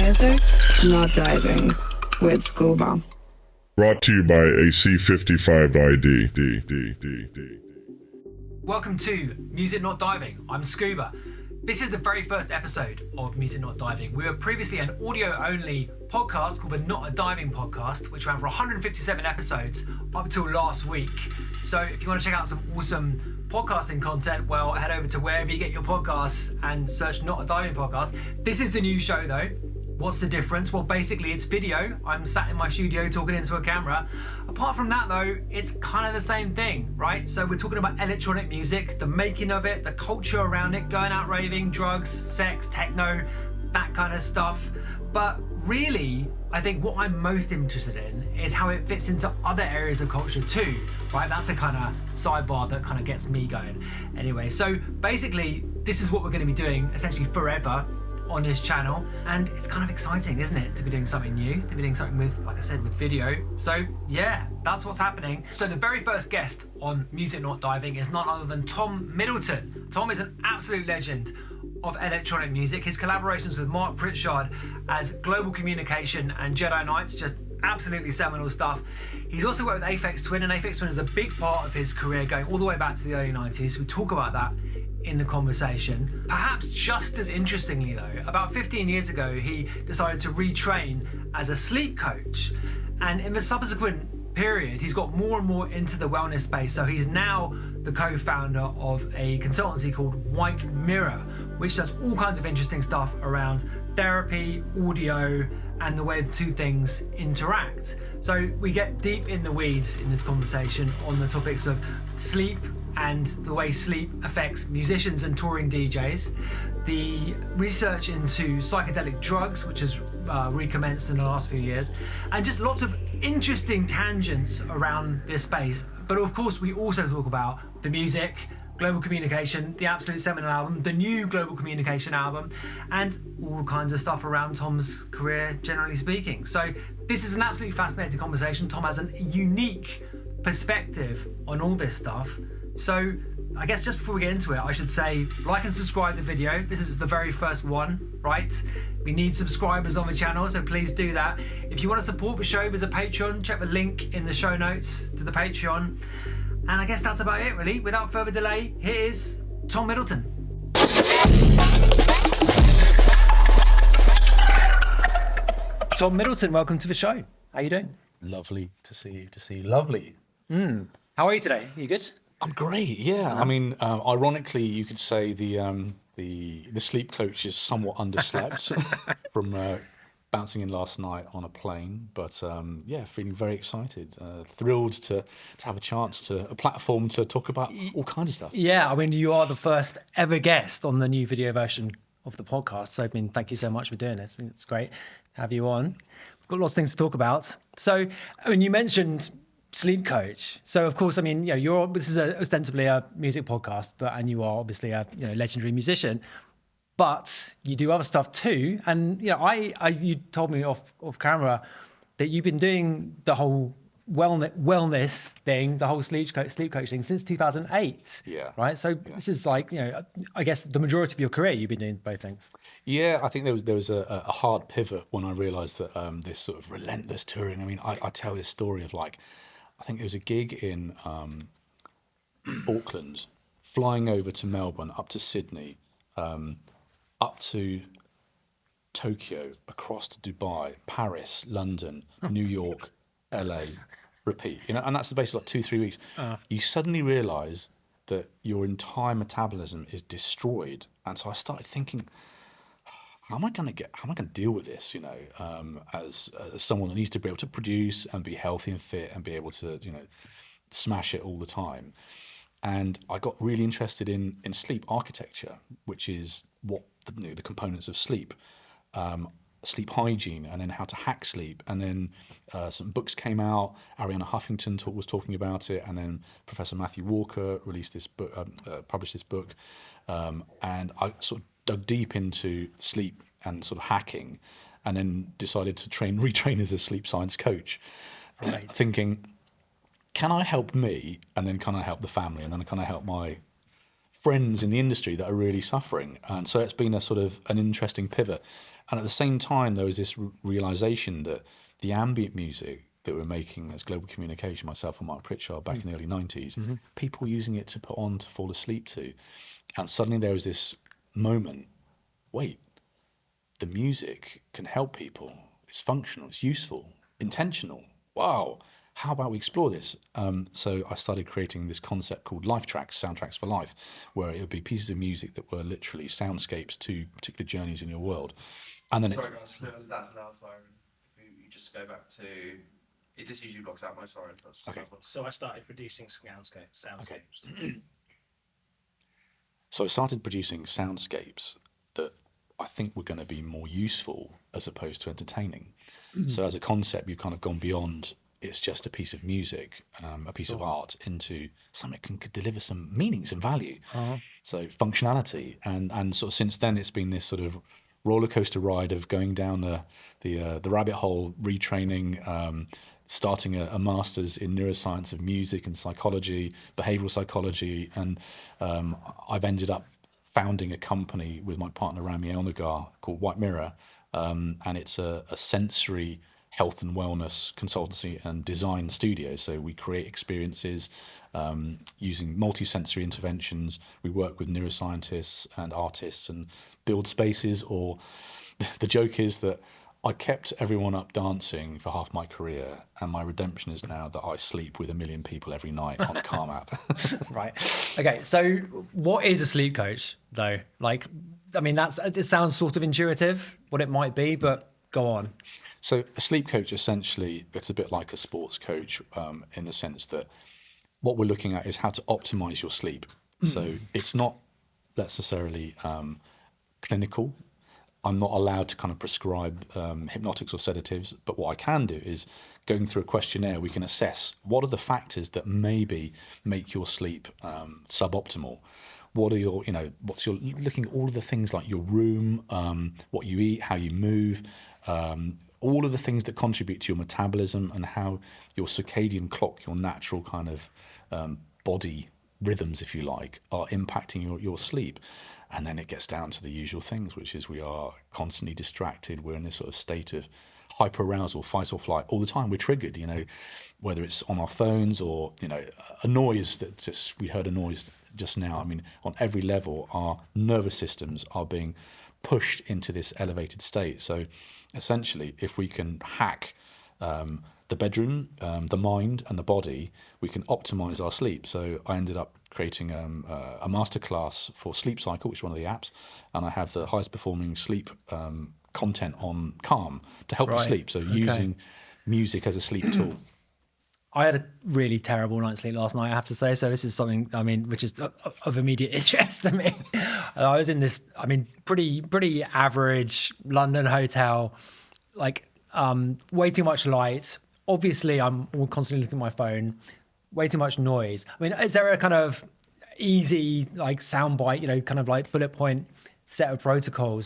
Music Not Diving with Scuba. Brought to you by a C55 ID. Welcome to Music Not Diving. I'm Scuba. This is the very first episode of Music Not Diving. We were previously an audio-only podcast called the Not a Diving Podcast, which ran for 157 episodes up until last week. So if you want to check out some awesome podcasting content, well, head over to wherever you get your podcasts and search Not a Diving Podcast. This is the new show though. What's the difference? Well, basically it's video. I'm sat in my studio talking into a camera. Apart from that though, it's kind of the same thing, right? So we're talking about electronic music, the making of it, the culture around it, going out raving, drugs, sex, techno, that kind of stuff. But really, I think what I'm most interested in is how it fits into other areas of culture too, right? That's a kind of sidebar that kind of gets me going. Anyway, so basically, this is what we're going to be doing essentially forever on this channel, and it's kind of exciting, isn't it, to be doing something new, to be doing something with, like I said, with video. So yeah, that's what's happening. So the very first guest on Music Not Diving is none other than Tom Middleton. Tom is an absolute legend of electronic music. His collaborations with Mark Pritchard as Global Communication and Jedi Knights, just absolutely seminal stuff. He's also worked with Aphex Twin, and Aphex Twin is a big part of his career going all the way back to the early 90s. We talk about that in the conversation. Perhaps just as interestingly though, about 15 years ago, he decided to retrain as a sleep coach. And in the subsequent period, he's got more and more into the wellness space. So he's now the co-founder of a consultancy called White Mirror, which does all kinds of interesting stuff around therapy, audio, and the way the two things interact. So we get deep in the weeds in this conversation on the topics of sleep and the way sleep affects musicians and touring DJs, the research into psychedelic drugs, which has recommenced in the last few years, and just lots of interesting tangents around this space. But of course, we also talk about the music, Global Communication, the absolute seminal album, the new Global Communication album, and all kinds of stuff around Tom's career, generally speaking. So this is an absolutely fascinating conversation. Tom has a unique perspective on all this stuff. So I guess just before we get into it, I should say like and subscribe to the video. This is the very first one, right? We need subscribers on the channel, so please do that. If you want to support the show, there's a Patreon. Check the link in the show notes to the Patreon. And I guess that's about it, really. Without further delay, here is Tom Middleton. Tom Middleton, welcome to the show. How you doing? Lovely to see you. Lovely. How are you today? Are you good? I'm great. Yeah. I mean, ironically, you could say the sleep coach is somewhat underslept from bouncing in last night on a plane. But yeah, feeling very excited, thrilled to have a chance a platform to talk about all kinds of stuff. Yeah, I mean, you are the first ever guest on the new video version of the podcast. So I mean, thank you so much for doing this. I mean, it's great to have you on. We've got lots of things to talk about. So, I mean, you mentioned sleep coach. So of course, I mean, you know, this is ostensibly a music podcast, and you are obviously a legendary musician, but you do other stuff too. And you know, you told me off camera that you've been doing the whole wellness thing, the whole sleep coach thing since 2008. Yeah. Right. So yeah. This is like, you know, I guess the majority of your career you've been doing both things. Yeah, I think there was a hard pivot when I realised that this sort of relentless touring. I mean, I tell this story of like, I think there was a gig in Auckland, flying over to Melbourne, up to Sydney, up to Tokyo, across to Dubai, Paris, London, New York, LA, repeat. You know, and that's basically like 2-3 weeks. You suddenly realise that your entire metabolism is destroyed, and so I started thinking, how am I going to deal with this? You know, as someone that needs to be able to produce and be healthy and fit and be able to, you know, smash it all the time. And I got really interested in sleep architecture, which is what the components of sleep, sleep hygiene, and then how to hack sleep. And then some books came out. Arianna Huffington was talking about it, and then Professor Matthew Walker released this book, published this book, and I sort of dug deep into sleep and sort of hacking, and then decided to retrain as a sleep science coach, right. Thinking, can I help me, and then can I help the family, and then can I help my friends in the industry that are really suffering. And so it's been a sort of an interesting pivot. And at the same time, there was this realization that the ambient music that we're making as Global Communication, myself and Mark Pritchard back in the early 90s, people using it to put on to fall asleep to. And suddenly there was this moment, wait, the music can help people. It's functional, it's useful, intentional. Wow, how about we explore this? So I started creating this concept called Life Tracks, Soundtracks for Life, where it would be pieces of music that were literally soundscapes to particular journeys in your world. And then Sorry guys, that's an siren. You just go back to... This usually blocks out my siren. Okay. So I started producing soundscapes. Okay. So I started producing soundscapes that I think were going to be more useful as opposed to entertaining. So as a concept, you've kind of gone beyond it's just a piece of music, a piece of art, into something that can deliver some meaning, some value. So functionality. And sort of since then, it's been this sort of roller coaster ride of going down the rabbit hole, retraining, starting a master's in neuroscience of music and psychology, behavioral psychology, and I've ended up founding a company with my partner Rami Elnagar called White Mirror, and it's a sensory health and wellness consultancy and design studio. So we create experiences using multi-sensory interventions. We work with neuroscientists and artists and build spaces. Or the joke is that I kept everyone up dancing for half my career, and my redemption is now that I sleep with 1 million people every night on a Calm app. Right. Okay. So, what is a sleep coach, though? Like, I mean, it sounds sort of intuitive what it might be, but go on. So, a sleep coach essentially, it's a bit like a sports coach in the sense that what we're looking at is how to optimize your sleep. So, it's not necessarily clinical. I'm not allowed to kind of prescribe hypnotics or sedatives, but what I can do is going through a questionnaire, we can assess what are the factors that maybe make your sleep suboptimal. What are your, looking at all of the things like your room, what you eat, how you move, all of the things that contribute to your metabolism and how your circadian clock, your natural kind of body rhythms, if you like, are impacting your sleep. And then it gets down to the usual things, which is we are constantly distracted. We're in this sort of state of hyperarousal, fight or flight all the time. We're triggered, whether it's on our phones or, a noise we heard a noise just now. I mean, on every level, our nervous systems are being pushed into this elevated state. So essentially, if we can hack the bedroom, the mind and the body, we can optimize our sleep. So I ended up creating a masterclass for Sleep Cycle, which is one of the apps, and I have the highest performing sleep content on Calm to help you sleep. So using music as a sleep tool. I had a really terrible night's sleep last night, I have to say. So this is something, which is of immediate interest to me. I was in this, pretty average London hotel, like way too much light. Obviously, I'm constantly looking at my phone. Way too much noise. Is there a kind of easy like soundbite, kind of like bullet point set of protocol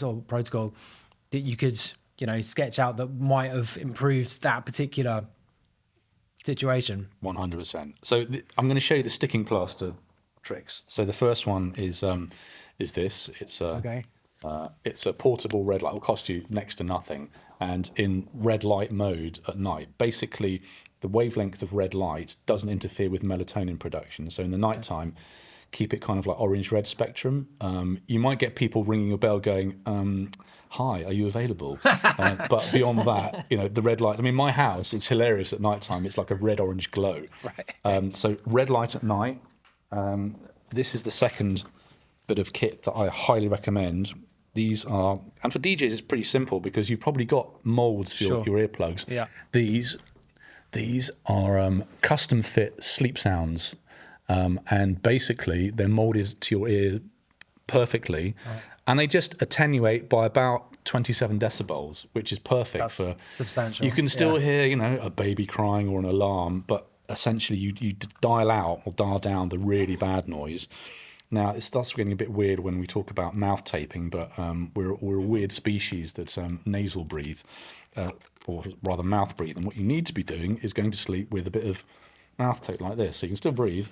that you could, sketch out that might have improved that particular situation? 100%. So I'm going to show you the sticking plaster tricks. So the first one is this. It's a portable red light. It will cost you next to nothing. And in red light mode at night, basically the wavelength of red light doesn't interfere with melatonin production. So in the nighttime, keep it kind of like orange-red spectrum. You might get people ringing your bell going, hi, are you available? But beyond that, the red light, my house, it's hilarious at nighttime. It's like a red-orange glow. Right. So red light at night. This is the second bit of kit that I highly recommend. These are, and for DJs, it's pretty simple because you've probably got molds for your earplugs. Yeah. These are custom fit sleep sounds, and basically they're molded to your ear perfectly, and they just attenuate by about 27 decibels, which is perfect. That's substantial. You can still hear, a baby crying or an alarm, but essentially you dial out or dial down the really bad noise. Now, it starts getting a bit weird when we talk about mouth taping, but we're a weird species that nasal breathe, or rather mouth breathe. And what you need to be doing is going to sleep with a bit of mouth tape like this. So you can still breathe,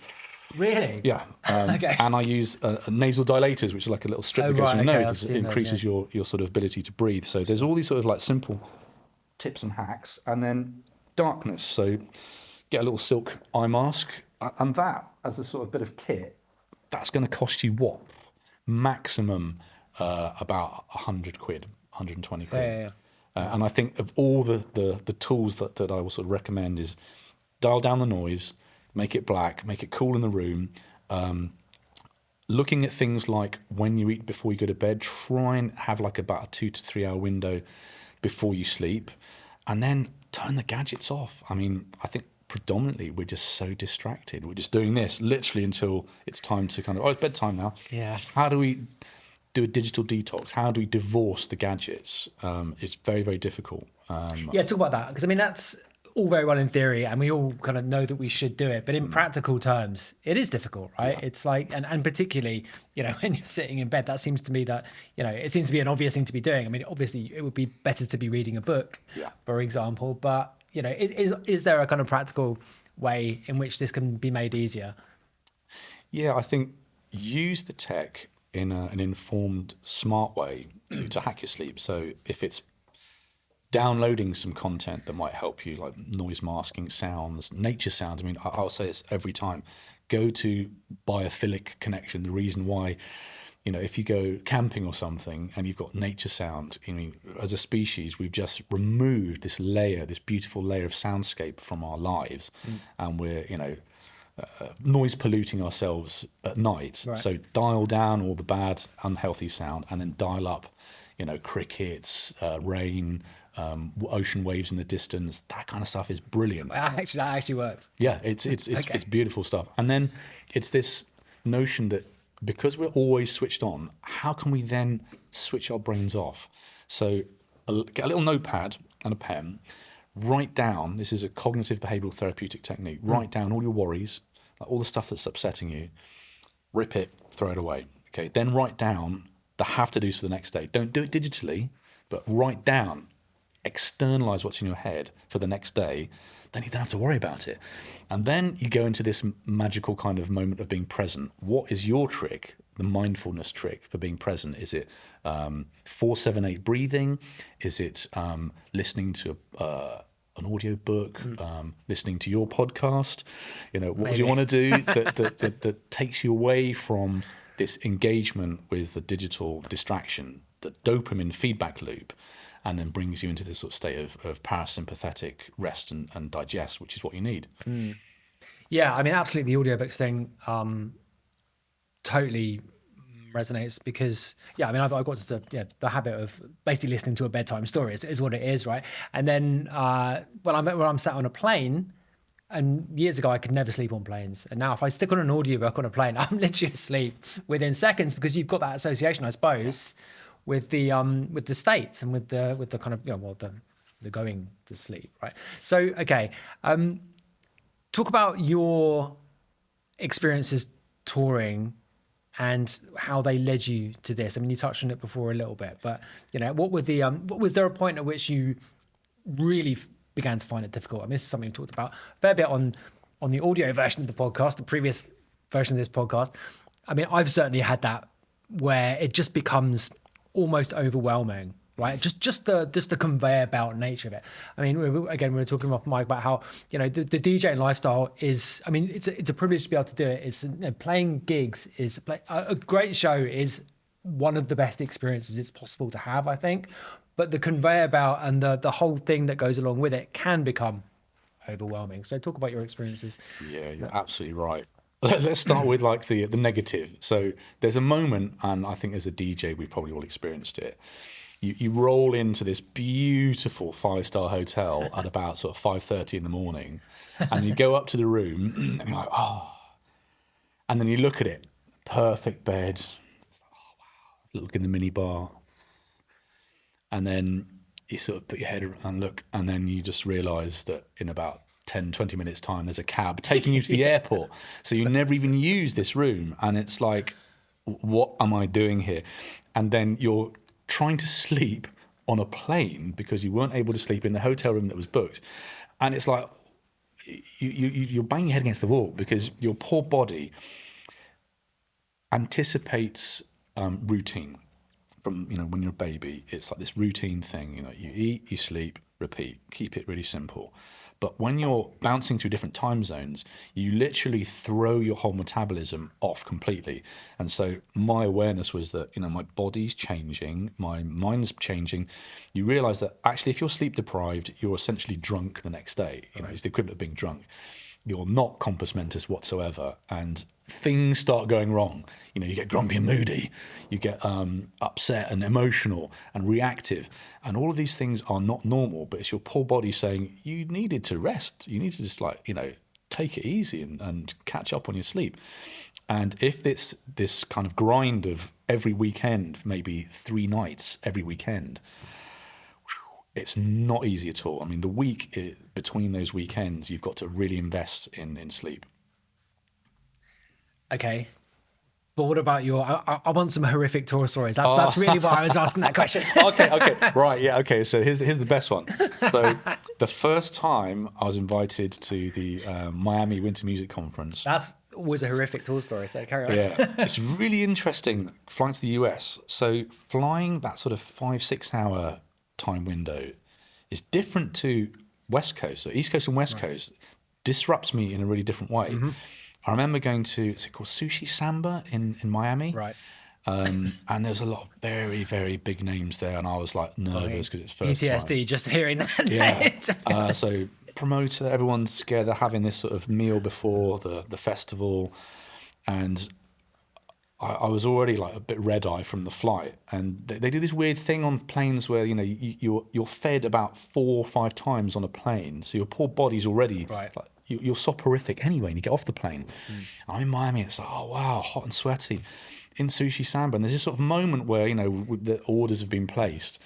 Really? Yeah. Okay. And I use nasal dilators, which is like a little strip Oh, that goes right, from your okay, nose. I've seen It those, increases yeah. your sort of ability to breathe. So there's all these sort of like simple tips and hacks. And then darkness. So get a little silk eye mask. And that, as a sort of bit of kit, that's going to cost you what? Maximum about 100 quid, 120 quid. Yeah. And I think of all the tools that I will sort of recommend is dial down the noise, make it black, make it cool in the room. Looking at things like when you eat before you go to bed, try and have like about a 2 to 3 hour window before you sleep, and then turn the gadgets off. I mean, I think predominantly we're just so distracted. We're just doing this literally until it's time to kind of, it's bedtime now. Yeah. How do we do a digital detox? How do we divorce the gadgets? It's very, very difficult. Yeah, talk about that, because I mean that's all very well in theory, and we all kind of know that we should do it, but in practical terms, it is difficult, right? Yeah. It's like, and particularly, when you're sitting in bed, that seems to me that it seems to be an obvious thing to be doing. I mean, obviously, it would be better to be reading a book, for example, but is there a kind of practical way in which this can be made easier? Yeah, I think use the tech in an informed, smart way to hack your sleep. So if it's downloading some content that might help you, like noise masking sounds, nature sounds. I mean, I'll say this every time. Go to biophilic connection. The reason why, if you go camping or something and you've got nature sound, as a species, we've just removed this beautiful layer of soundscape from our lives. And we're, noise polluting ourselves at night. Right. So dial down all the bad, unhealthy sound and then dial up, crickets, rain, ocean waves in the distance. That kind of stuff is brilliant. That actually works. Yeah, it's beautiful stuff. And then it's this notion that because we're always switched on, how can we then switch our brains off? So get a little notepad and a pen, write down, this is a cognitive behavioral therapeutic technique, write down all your worries, like all the stuff that's upsetting you, rip it, throw it away. Okay, then write down the have-to-dos for the next day. Don't do it digitally, but write down, externalize what's in your head for the next day, then you don't have to worry about it. And then you go into this magical kind of moment of being present. What is your trick, the mindfulness trick for being present? Is it 4-7-8 breathing? Is it listening to an audio book, listening to your podcast? What do you want to do that takes you away from this engagement with the digital distraction, the dopamine feedback loop, and then brings you into this sort of state of parasympathetic rest and digest, which is what you need. Yeah, I mean, absolutely, the audiobooks thing totally resonates because, I mean, I've got just the habit of basically listening to a bedtime story is what it is, right? And then when I'm sat on a plane, and years ago I could never sleep on planes, and now if I stick on an audiobook on a plane, I'm literally asleep within seconds because you've got that association, I suppose, with the state and with the kind of the going to sleep, right? So okay, talk about your experiences touring and how they led you to this. I mean, you touched on it before a little bit, but what was there a point at which you really began to find it difficult? I mean, this is something we talked about a fair bit on the audio version of the podcast, the previous version of this podcast. I mean, I've certainly had that where it just becomes almost overwhelming, right? Just the conveyor belt nature of it. I mean, we were talking off mic about how the DJing lifestyle is. I mean, it's a privilege to be able to do it. It's playing gigs is a great show is one of the best experiences it's possible to have, I think. But the conveyor belt and the whole thing that goes along with it can become overwhelming. So talk about your experiences. Yeah, you're absolutely right. Let's start with like the negative. So there's a moment, and I think as a DJ, we've probably all experienced it. You roll into this beautiful 5-star hotel at about sort of 5:30 in the morning, and you go up to the room, and you're like, oh. And then you look at it, perfect bed, oh wow, look in the mini bar. And then you sort of put your head and look, and then you just realise that in about 10, 20 minutes time, there's a cab taking you to the airport. So you never even use this room. And it's like, what am I doing here? And then you're trying to sleep on a plane because you weren't able to sleep in the hotel room that was booked. And it's like, you're banging your head against the wall because your poor body anticipates routine from, when you're a baby. It's like this routine thing, you eat, you sleep, repeat, keep it really simple. But when you're bouncing through different time zones, you literally throw your whole metabolism off completely. And so my awareness was that, my body's changing, my mind's changing. You realize that actually if you're sleep deprived, you're essentially drunk the next day. It's the equivalent of being drunk. You're not compos mentis whatsoever. And things start going wrong. You get grumpy and moody, you get upset and emotional and reactive, and all of these things are not normal, but it's your poor body saying you needed to rest, you need to just take it easy and catch up on your sleep. And if it's this kind of grind of every weekend, maybe 3 nights every weekend, it's not easy at all. I mean, the week between those weekends, you've got to really invest in sleep. Okay. But what about I want some horrific tour stories. That's really why I was asking that question. Okay. Right, yeah, okay. So here's the best one. So the first time I was invited to the Miami Winter Music Conference. That's always a horrific tour story, so carry on. Yeah, it's really interesting flying to the US. So flying that sort of 5-6 hour time window is different to West Coast. So East Coast and West Coast disrupts me in a really different way. Mm-hmm. I remember going to, is it called Sushi Samba in Miami? Right. And there's a lot of very, very big names there, and I was like nervous because it's first PTSD time. just hearing that. Yeah. So promoter, everyone's together having this sort of meal before the festival, and I was already like a bit red-eye from the flight. And they do this weird thing on planes where you're fed about 4 or 5 times on a plane, so your poor body's already right. Like, you're soporific anyway, and you get off the plane. I'm in Miami, it's like, oh wow, hot and sweaty in Sushi Samba, and there's this sort of moment where the orders have been placed,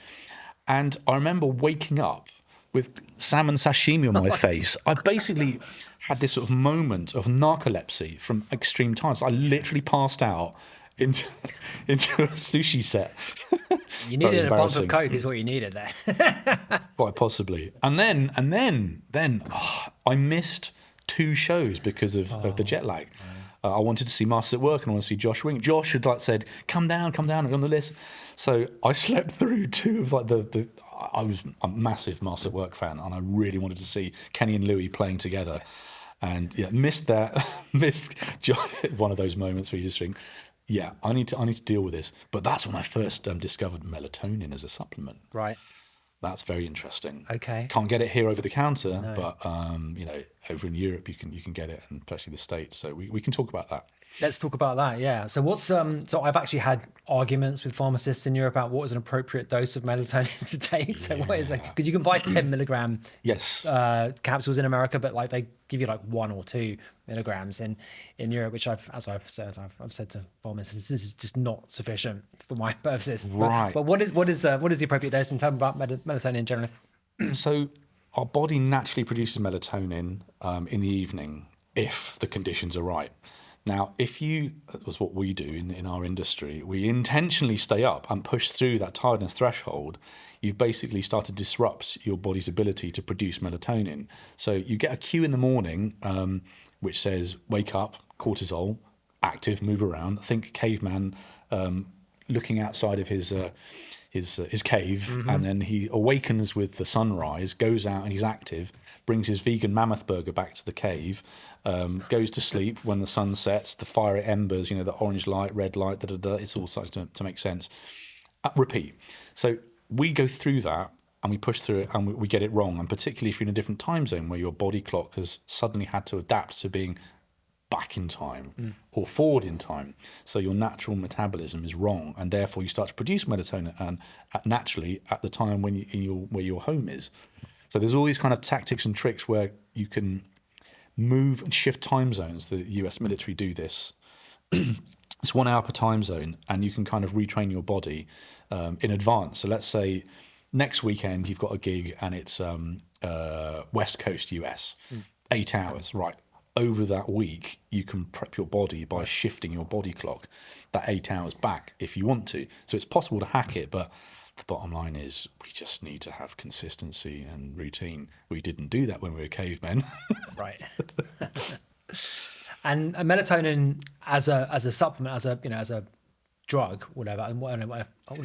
and I remember waking up with salmon sashimi on my face. I basically had this sort of moment of narcolepsy from extreme times. I literally passed out into a sushi set. You needed a bump of coke, is what you needed there. Quite possibly. And then I missed 2 shows because of the jet lag. I wanted to see Masters at Work and I wanted to see Josh Wing. Josh had said, come down on the list. So I slept through 2 of I was a massive Masters at Work fan, and I really wanted to see Kenny and Louis playing together. And missed that, missed one of those moments where you just think, yeah, I need to deal with this. But that's when I first discovered melatonin as a supplement. Right. That's very interesting. Okay. Can't get it here over the counter, No. but over in Europe you can get it, and especially the States. So we can talk about that. Let's talk about that. Yeah. So what's so I've actually had arguments with pharmacists in Europe about what is an appropriate dose of melatonin to take. So what is it? Because you can buy 10 milligram Yes. capsules in America, but they give you 1 or 2 milligrams in Europe, which I've said to pharmacists, this is just not sufficient for my purposes. Right. But what is the appropriate dose, and tell me about melatonin generally? So our body naturally produces melatonin in the evening if the conditions are right. Now, that was what we do in our industry, we intentionally stay up and push through that tiredness threshold. You've basically started to disrupt your body's ability to produce melatonin. So you get a cue in the morning which says, wake up, cortisol, active, move around. Think caveman looking outside of his cave, mm-hmm. and then he awakens with the sunrise, goes out and he's active, brings his vegan mammoth burger back to the cave, goes to sleep when the sun sets, the fiery embers, the orange light, red light, it's all starting to make sense. Repeat. So we go through that and we push through it and we get it wrong. And particularly if you're in a different time zone where your body clock has suddenly had to adapt to being back in time or forward in time. So your natural metabolism is wrong, and therefore you start to produce melatonin and naturally at the time when where your home is. So there's all these kind of tactics and tricks where you can move and shift time zones. The US military do this. It's 1 hour per time zone, and you can kind of retrain your body in advance. So let's say next weekend you've got a gig and it's West Coast US, 8 hours, right? Over that week, you can prep your body by shifting your body clock that 8 hours back if you want to. So it's possible to hack it, but the bottom line is we just need to have consistency and routine. We didn't do that when we were cavemen. Right. And melatonin as a supplement, as a drug, whatever. And what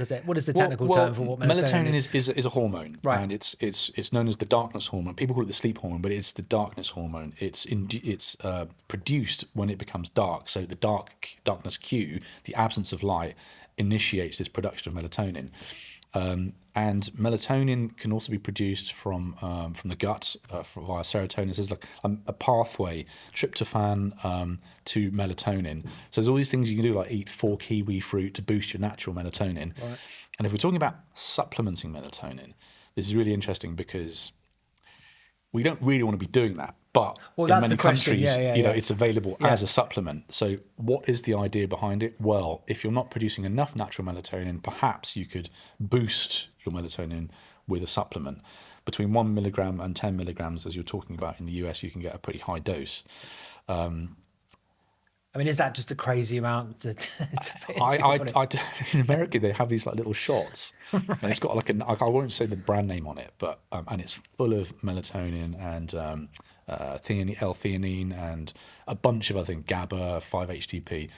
is it? What is the technical term for what melatonin is? Is a hormone, right? And it's known as the darkness hormone. People call it the sleep hormone, but it's the darkness hormone. It's produced when it becomes dark. So the darkness cue, the absence of light, initiates this production of melatonin. And melatonin can also be produced from the gut via serotonin. So there's like a pathway, tryptophan to melatonin. So there's all these things you can do, like eat 4 kiwi fruit to boost your natural melatonin. Right. And if we're talking about supplementing melatonin, this is really interesting because we don't really want to be doing that. But in many countries, it's available as a supplement. So what is the idea behind it? Well, if you're not producing enough natural melatonin, perhaps you could boost your melatonin with a supplement. Between 1 milligram and 10 milligrams, as you're talking about in the US, you can get a pretty high dose. I mean, is that just a crazy amount to fit into in America, they have these like little shots, and it's got like I won't say the brand name on it, but and it's full of melatonin and L-theanine and a bunch of other things, GABA, 5-HTP.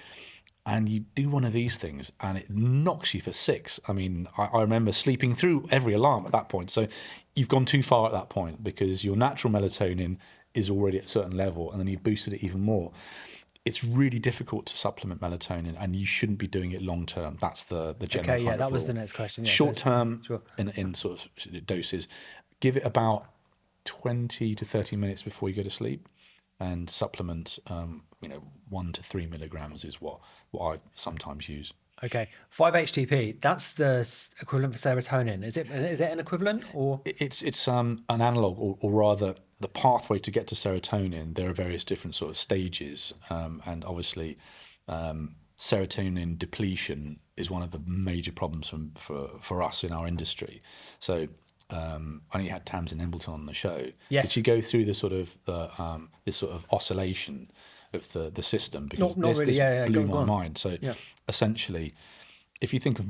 And you do one of these things and it knocks you for 6. I mean, I remember sleeping through every alarm at that point. So you've gone too far at that point because your natural melatonin is already at a certain level and then you've boosted it even more. It's really difficult to supplement melatonin and you shouldn't be doing it long term. That's the general Okay, yeah, that was rule. the next question. Yeah, Short term in sort of doses, give it about 20 to 30 minutes before you go to sleep and supplement 1 to 3 milligrams is what I sometimes use. Okay, 5-HTP, that's the equivalent for serotonin. Is it an equivalent or? It's an analog or rather the pathway to get to serotonin. There are various different sort of stages, and obviously serotonin depletion is one of the major problems for us in our industry. So I only had Tamsin Embleton on the show. Yes. Did you go through this sort of oscillation of the system? Because not really. This blew my mind. So essentially, if you think of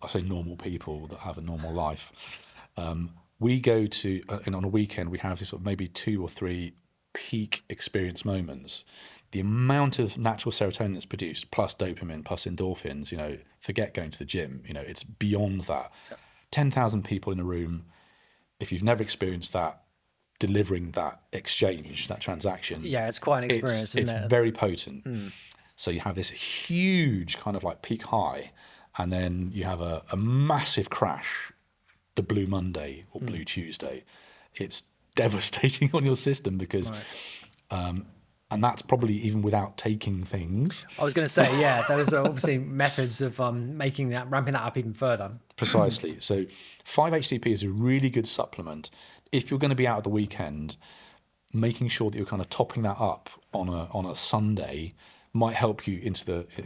I say normal people that have a normal life, we go to and on a weekend we have this sort of maybe 2 or 3 peak experience moments. The amount of natural serotonin that's produced, plus dopamine, plus endorphins, forget going to the gym. It's beyond that. 10,000 people in a room. If you've never experienced that, delivering that exchange, that transaction. Yeah, it's quite an experience, isn't it? It's very potent. So you have this huge kind of like peak high, and then you have a massive crash, the Blue Monday or Blue Tuesday. It's devastating on your system because, and that's probably even without taking things. I was going to say, yeah, those are obviously methods of ramping that up even further. Precisely. So 5-HTP is a really good supplement. If you're going to be out at the weekend, making sure that you're kind of topping that up on a Sunday might help you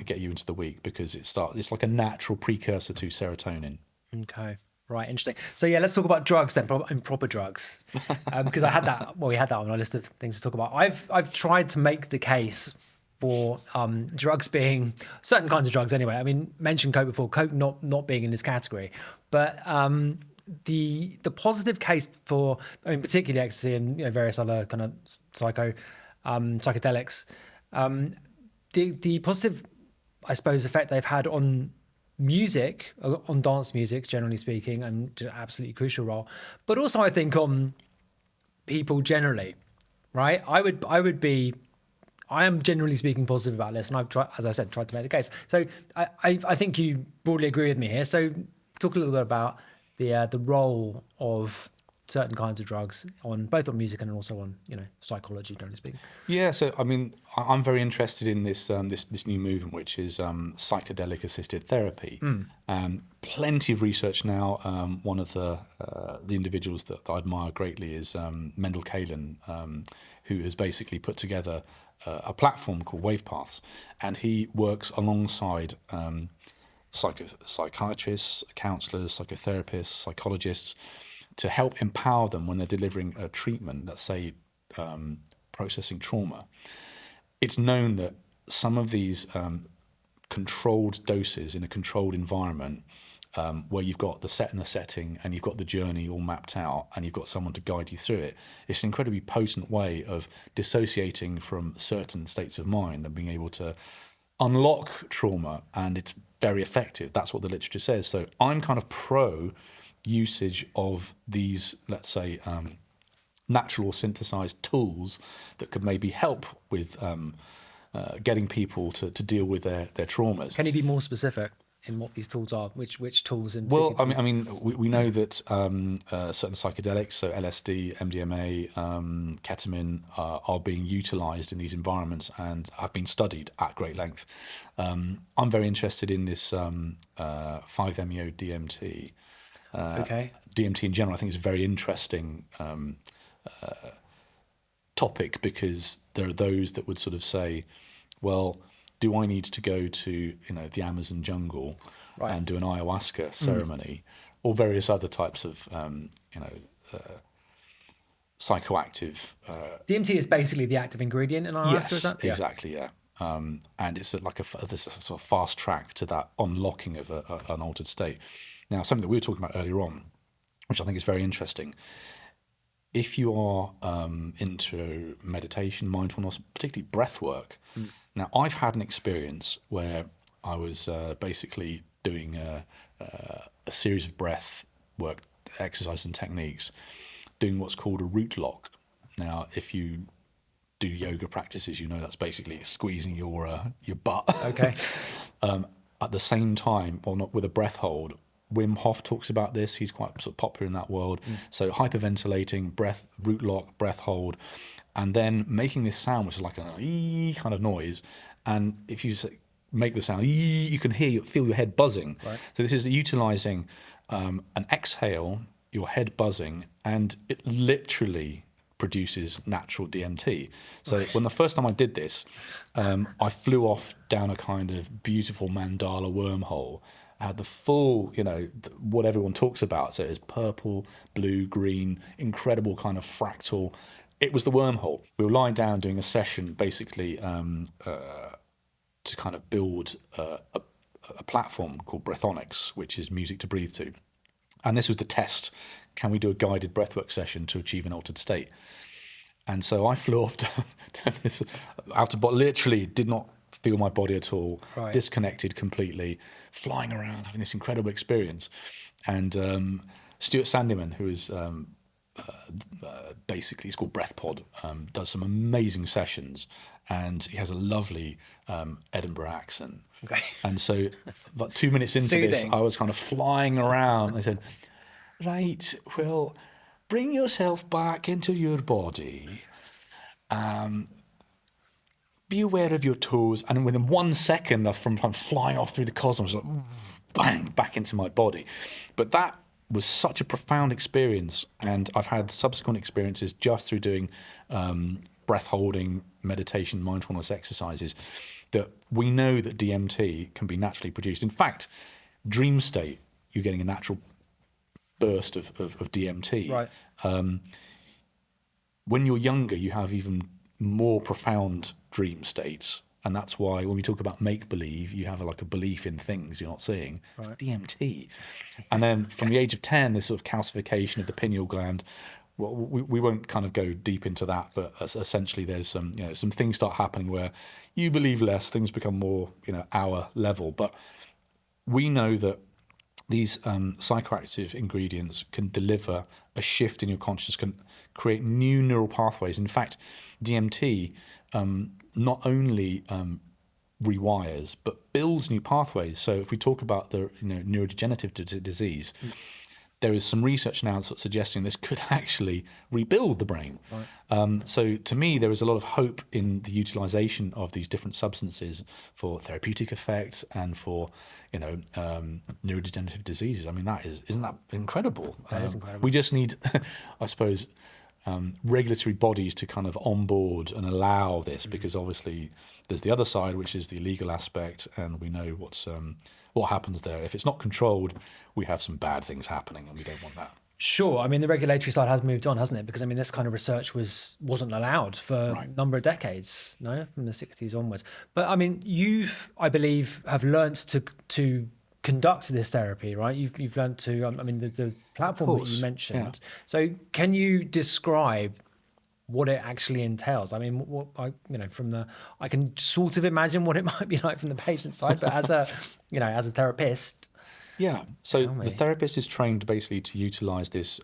get you into the week because it's like a natural precursor to serotonin. Okay. Right, interesting. So yeah, let's talk about drugs then, improper drugs, because I had that. Well, we had that on our list of things to talk about. I've tried to make the case for drugs being certain kinds of drugs. Anyway, I mean, mentioned coke before. Coke not being in this category, but the positive case for, I mean, particularly ecstasy and various other kind of psychedelics, the positive, I suppose, effect they've had on music, on dance music, generally speaking, and an absolutely crucial role, but also I think on people generally, right? I am generally speaking positive about this, and I've tried, as I said, tried to make the case. So I think you broadly agree with me here. So talk a little bit about the role of certain kinds of drugs on both on music and also on psychology, generally speaking. Yeah, so I mean, I'm very interested in this this new movement, which is psychedelic assisted therapy. Plenty of research now. One of the individuals that I admire greatly is Mendel Kaelen, who has basically put together a platform called WavePaths, and he works alongside psychiatrists, counsellors, psychotherapists, psychologists, to help empower them when they're delivering a treatment, let's say processing trauma. It's known that some of these controlled doses in a controlled environment where you've got the set and the setting and you've got the journey all mapped out and you've got someone to guide you through it. It's an incredibly potent way of dissociating from certain states of mind and being able to unlock trauma, and it's very effective. That's what the literature says. So I'm kind of pro usage of these, let's say, natural or synthesized tools that could maybe help with getting people to deal with their traumas. Can you be more specific in what these tools are? Which tools in Well, particular? I mean, we know that certain psychedelics, so LSD, MDMA, ketamine, are being utilised in these environments and have been studied at great length. I'm very interested in this 5-MeO DMT. Okay. DMT in general, I think, is a very interesting topic, because there are those that would sort of say, well, do I need to go to the Amazon jungle and do an ayahuasca ceremony or various other types of psychoactive? DMT is basically the active ingredient in ayahuasca. Yes, is that? Yeah. exactly, yeah. And it's there's a sort of fast track to that unlocking of an altered state. Now, something that we were talking about earlier on, which I think is very interesting. If you are into meditation, mindfulness, particularly breath work. Now, I've had an experience where I was basically doing a series of breath work exercises and techniques, doing what's called a root lock. Now, if you do yoga practices, that's basically squeezing your butt. Okay. At the same time, well, not with a breath hold. Wim Hof talks about this. He's quite sort of popular in that world. So hyperventilating, breath, root lock, breath hold, and then making this sound, which is like a ee kind of noise. And if you make the sound, ee, you can feel your head buzzing. Right. So this is utilising an exhale, your head buzzing, and it literally produces natural DMT. So when the first time I did this, I flew off down a kind of beautiful mandala wormhole. I had the full, what everyone talks about. So it's purple, blue, green, incredible kind of fractal. It was the wormhole. We were lying down doing a session, basically to kind of build a platform called Breathonics, which is music to breathe to. And this was the test. Can we do a guided breathwork session to achieve an altered state? And so I flew off down this out of body, literally did not feel my body at all, disconnected completely, flying around, having this incredible experience. And Stuart Sandyman, who is basically, he's called Breath Pod, does some amazing sessions, and he has a lovely Edinburgh accent. Okay. And so about 2 minutes into this, I was kind of flying around. I said, right, well, bring yourself back into your body. Be aware of your toes. And within 1 second, I'm flying off through the cosmos, like, bang, back into my body. But that was such a profound experience. And I've had subsequent experiences just through doing breath holding, meditation, mindfulness exercises, that we know that DMT can be naturally produced. In fact, dream state, you're getting a natural burst of DMT. Right. When you're younger, you have even more profound dream states. And that's why when we talk about make-believe, you have a belief in things you're not seeing. It's DMT. And then from the age of 10, this sort of calcification of the pineal gland. Well, we won't kind of go deep into that, but essentially there's some things start happening where you believe less, things become more, our level. But we know that these psychoactive ingredients can deliver a shift in your consciousness, can create new neural pathways. In fact, DMT not only rewires, but builds new pathways. So if we talk about the neurodegenerative disease, there is some research now suggesting this could actually rebuild the brain. Right. So to me, there is a lot of hope in the utilization of these different substances for therapeutic effects and for, neurodegenerative diseases. I mean, isn't that incredible? That is incredible. We just need, I suppose, regulatory bodies to kind of onboard and allow this, because obviously there's the other side, which is the legal aspect, and we know what happens there. If it's not controlled, we have some bad things happening, and we don't want that. Sure. I mean, the regulatory side has moved on, hasn't it? Because this kind of research wasn't allowed for a number of decades, from the 60s onwards. But I mean, I believe, have learnt to conduct this therapy, right? You've learned to. I mean, the platform that course, you mentioned. yeah. So, can you describe what it actually entails? I mean, I can sort of imagine what it might be like from the patient side, but as a therapist. Yeah, so Tell me. the therapist is trained basically to utilize this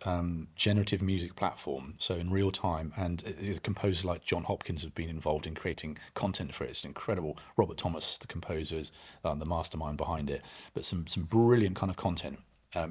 generative music platform, so in real time, and composers like John Hopkins have been involved in creating content for it. It's incredible. Robert Thomas, the composer, is the mastermind behind it, but some brilliant kind of content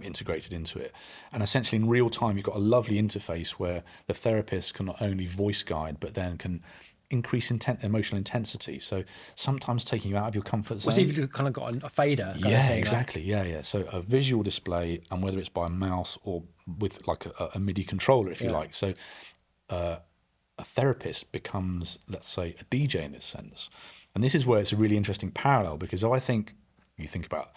integrated into it. And essentially in real time, you've got a lovely interface where the therapist can not only voice guide, but then can increase emotional intensity. So sometimes taking you out of your comfort zone. So you've kind of got a fader. Kind of Yeah, thing, exactly. Yeah. So a visual display, and whether it's by a mouse or with like a MIDI controller, if you like. So a therapist becomes, let's say, a DJ in this sense. And this is where it's a really interesting parallel, because I think you think about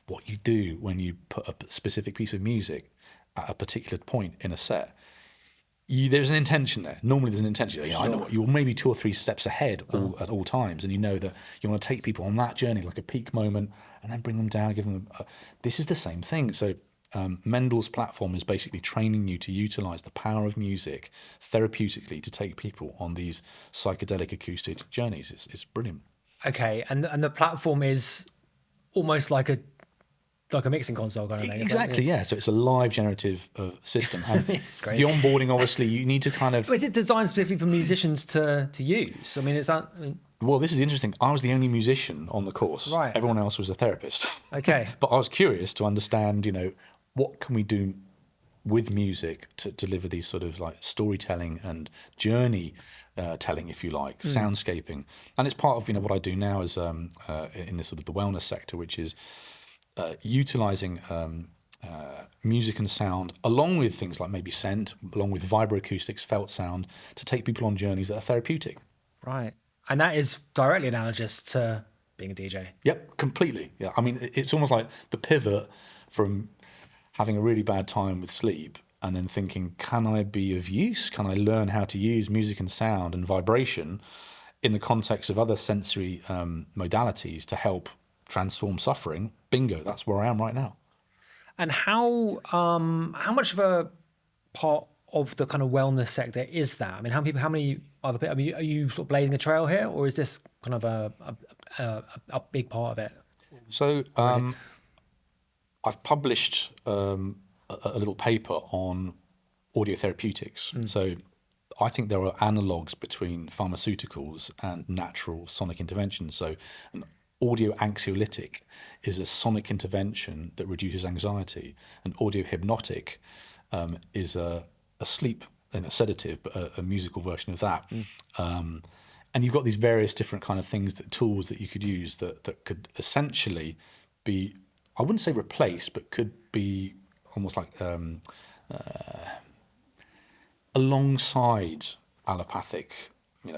what you do when you put a specific piece of music at a particular point in a set. There's an intention there. Normally there's an intention. I know you're maybe 2 or 3 steps ahead at all times, and you know that you want to take people on that journey, like a peak moment, and then bring them down, give them... This is the same thing. So Mendel's platform is basically training you to utilize the power of music therapeutically to take people on these psychedelic acoustic journeys. It's brilliant. Okay, and the platform is almost like a mixing console kind of thing. Exactly, yeah. So it's a live generative system. And It's great. the onboarding, obviously, you need to kind of... But is it designed specifically for musicians to use? I mean, is that... Well, this is interesting. I was the only musician on the course. Right. Everyone else was a therapist. Okay. But I was curious to understand, what can we do with music to deliver these sort of like storytelling and journey telling, if you like, soundscaping. And it's part of, what I do now is in this sort of the wellness sector, which is utilizing music and sound, along with things like maybe scent, along with vibroacoustics, felt sound, to take people on journeys that are therapeutic. Right. And that is directly analogous to being a DJ. Yep, completely. Yeah, I mean, it's almost like the pivot from having a really bad time with sleep and then thinking, can I be of use? Can I learn how to use music and sound and vibration in the context of other sensory modalities to help transform suffering? Bingo, that's where I am right now. And how much of a part of the kind of wellness sector is that? I mean, how many other people? I mean, are you sort of blazing a trail here, or is this kind of a big part of it? So I've published a little paper on audio therapeutics. So I think there are analogues between pharmaceuticals and natural sonic interventions. So an audio anxiolytic is a sonic intervention that reduces anxiety. An audio hypnotic is a sleep sedative, but a musical version of that. And you've got these various different kind of things, tools that you could use that could essentially be, I wouldn't say replace, but could be almost like alongside allopathic,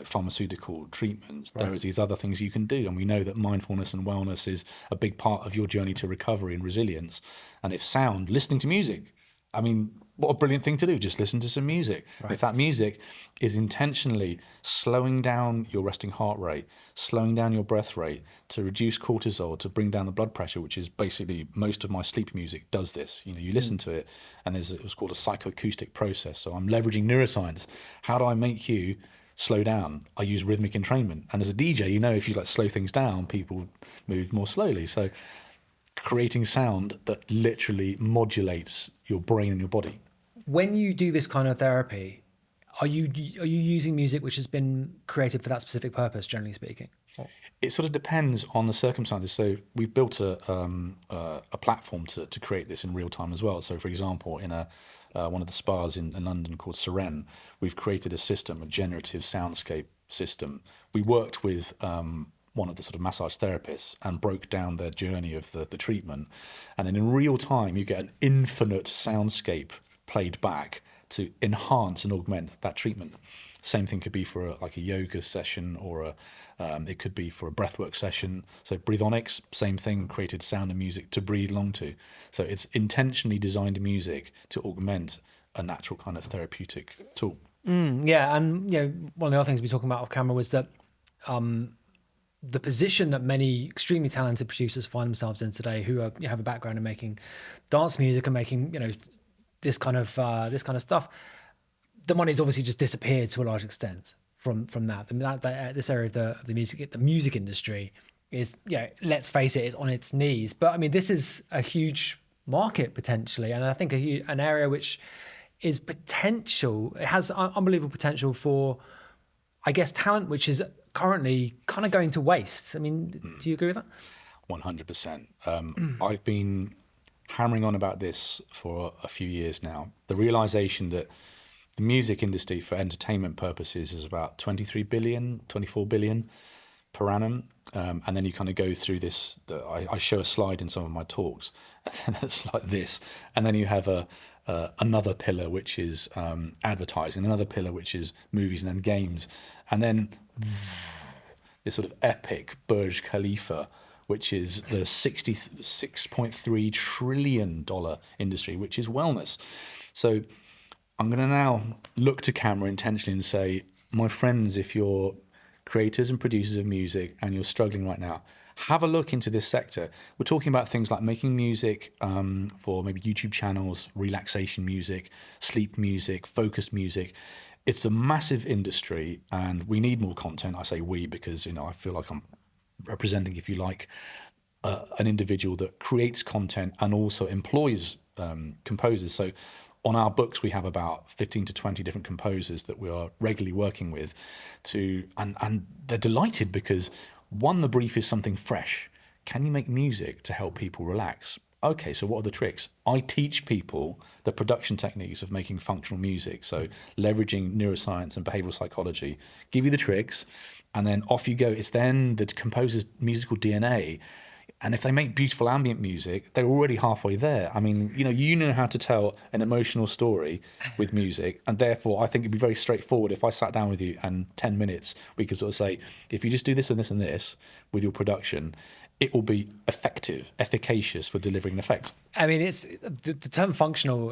pharmaceutical treatments. Right. There is these other things you can do, and we know that mindfulness and wellness is a big part of your journey to recovery and resilience. And if sound, listening to music, I mean, what a brilliant thing to do, just listen to some music. Right. If that music is intentionally slowing down your resting heart rate, slowing down your breath rate to reduce cortisol, to bring down the blood pressure, which is basically most of my sleep music does this. You listen to it, and it was called a psychoacoustic process. So I'm leveraging neuroscience. How do I make you slow down? I use rhythmic entrainment. And as a DJ, if you slow things down, people move more slowly. So creating sound that literally modulates your brain and your body. When you do this kind of therapy, are you using music which has been created for that specific purpose, generally speaking? It sort of depends on the circumstances. So we've built a platform to create this in real time as well. So, for example, in one of the spas in London called Seren, we've created a system, a generative soundscape system. We worked with one of the sort of massage therapists and broke down their journey of the treatment. And then in real time, you get an infinite soundscape played back to enhance and augment that treatment. Same thing could be for a yoga session, or it could be for a breathwork session. So Breathonics, same thing, created sound and music to breathe along to. So it's intentionally designed music to augment a natural kind of therapeutic tool. Yeah, and one of the other things we were talking about off camera was that the position that many extremely talented producers find themselves in today, who have a background in making dance music and making, this kind of stuff, the money's obviously just disappeared to a large extent from that. I mean, this area of the music industry is, let's face it, it's on its knees. But I mean, this is a huge market potentially, and I think an area which is potential. It has unbelievable potential for, I guess, talent which is currently kind of going to waste. I mean, do you agree with that? 100%. I've been hammering on about this for a few years now. The realization that the music industry for entertainment purposes is about 23 billion, 24 billion per annum. And then you kind of go through this, I show a slide in some of my talks, and then it's like this. And then you have another pillar, which is advertising, another pillar, which is movies, and then games. And then this sort of epic Burj Khalifa, which is the $66.3 trillion industry, which is wellness. So I'm going to now look to camera intentionally and say, my friends, if you're creators and producers of music and you're struggling right now, have a look into this sector. We're talking about things like making music for maybe YouTube channels, relaxation music, sleep music, focused music. It's a massive industry and we need more content. I say we because, I feel like I'm representing, if you like, an individual that creates content and also employs composers. So on our books, we have about 15 to 20 different composers that we are regularly working with and they're delighted because one, the brief is something fresh. Can you make music to help people relax? Okay, so what are the tricks? I teach people the production techniques of making functional music. So leveraging neuroscience and behavioral psychology, give you the tricks, and then off you go. It's then the composer's musical DNA. And if they make beautiful ambient music, they're already halfway there. I mean, you know how to tell an emotional story with music. And therefore, I think it'd be very straightforward if I sat down with you and 10 minutes, we could sort of say, if you just do this and this and this with your production, it will be efficacious for delivering an effect. I mean, it's the term functional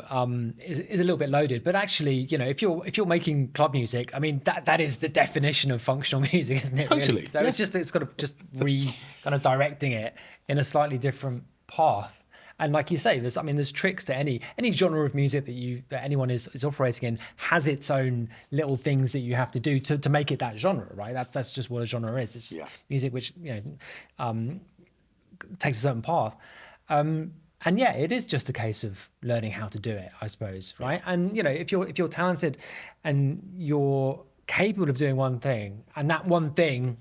is a little bit loaded, but actually, if you're making club music, I mean that is the definition of functional music, isn't it? Totally. Really? So it's got to just kind of directing it in a slightly different path. And like you say, there's tricks to any genre of music that anyone is operating in has its own little things that you have to do to make it that genre, right? That's just what a genre is. It's just music which takes a certain path. And yeah, it is just a case of learning how to do it, I suppose, right? And if you're talented and you're capable of doing one thing, and that one thing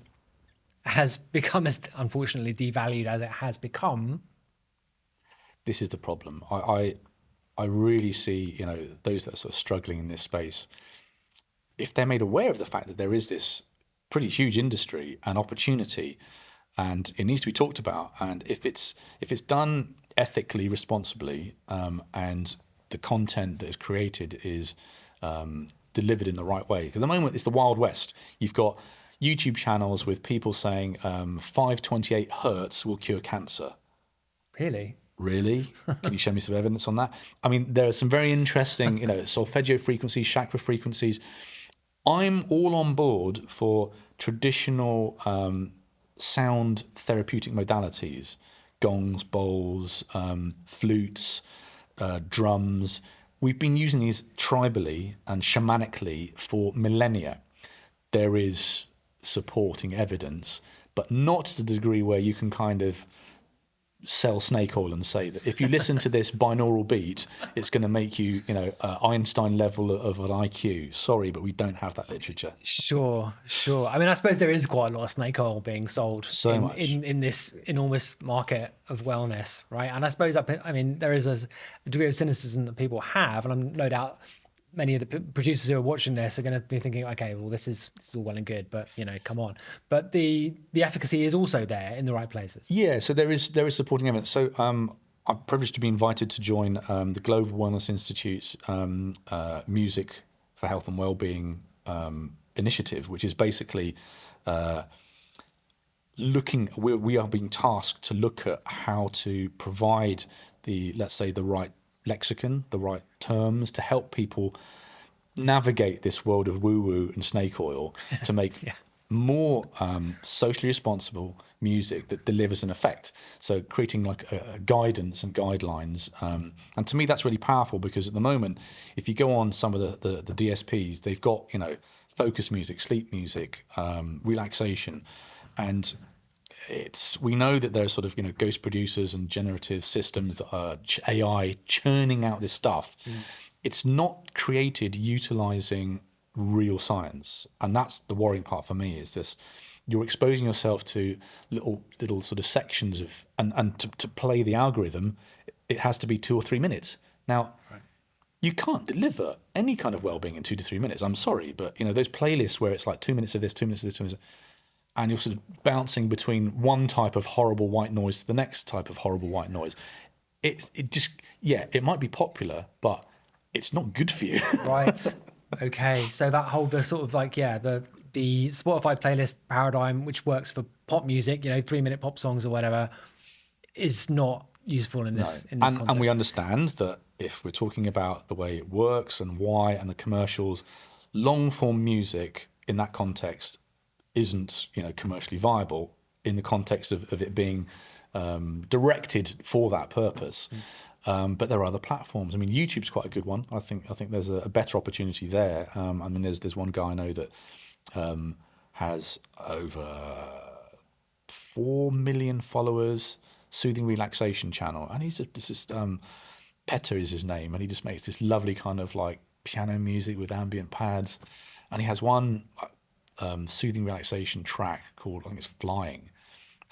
has become as unfortunately devalued as it has become, this is the problem. I really see, those that are sort of struggling in this space, if they're made aware of the fact that there is this pretty huge industry and opportunity, and it needs to be talked about, and if it's done ethically, responsibly, and the content that is created is delivered in the right way. Because at the moment, it's the Wild West. You've got YouTube channels with people saying 528 hertz will cure cancer. Really? Can you show me some evidence on that? I mean, there are some very interesting, solfeggio frequencies, chakra frequencies. I'm all on board for traditional sound therapeutic modalities, gongs, bowls, flutes, drums. We've been using these tribally and shamanically for millennia. There is supporting evidence, but not to the degree where you can kind of sell snake oil and say that if you listen to this binaural beat, it's going to make you, Einstein level of an IQ. Sorry, but we don't have that literature. Sure. I mean, I suppose there is quite a lot of snake oil being sold in this enormous market of wellness, right? And I suppose, there is a degree of cynicism that people have, and I'm no doubt many of the producers who are watching this are going to be thinking, okay, well, this is all well and good, but come on. But the efficacy is also there in the right places. Yeah, so there is supporting evidence. So I'm privileged to be invited to join the Global Wellness Institute's Music for Health and Wellbeing initiative, which is basically we are being tasked to look at how to provide the right lexicon, the right terms to help people navigate this world of woo-woo and snake oil to make more socially responsible music that delivers an effect. So creating like a guidance and guidelines. And to me, that's really powerful, because at the moment, if you go on some of the DSPs, they've got, focus music, sleep music, relaxation. And we know that there's sort of, ghost producers and generative systems that are AI churning out this stuff. It's not created utilizing real science, and that's the worrying part for me. Is this, you're exposing yourself to little sort of sections of, and to play the algorithm, it has to be 2 or 3 minutes. Now, you can't deliver any kind of well-being in 2 to 3 minutes. I'm sorry, but those playlists where it's like 2 minutes of this, 2 minutes of this, 2 minutes, and you're sort of bouncing between one type of horrible white noise to the next type of horrible white noise. It might be popular, but it's not good for you. Right. Okay. So that whole the Spotify playlist paradigm, which works for pop music, 3-minute pop songs or whatever, is not useful in this context. And we understand that if we're talking about the way it works and why and the commercials, long form music in that context isn't commercially viable in the context of it being directed for that purpose. But there are other platforms. I mean, YouTube's quite a good one. I think there's a better opportunity there. There's one guy I know that has over 4 million followers, soothing relaxation channel, and Petter is his name, and he just makes this lovely kind of like piano music with ambient pads, and he has one soothing relaxation track called, I think it's Flying,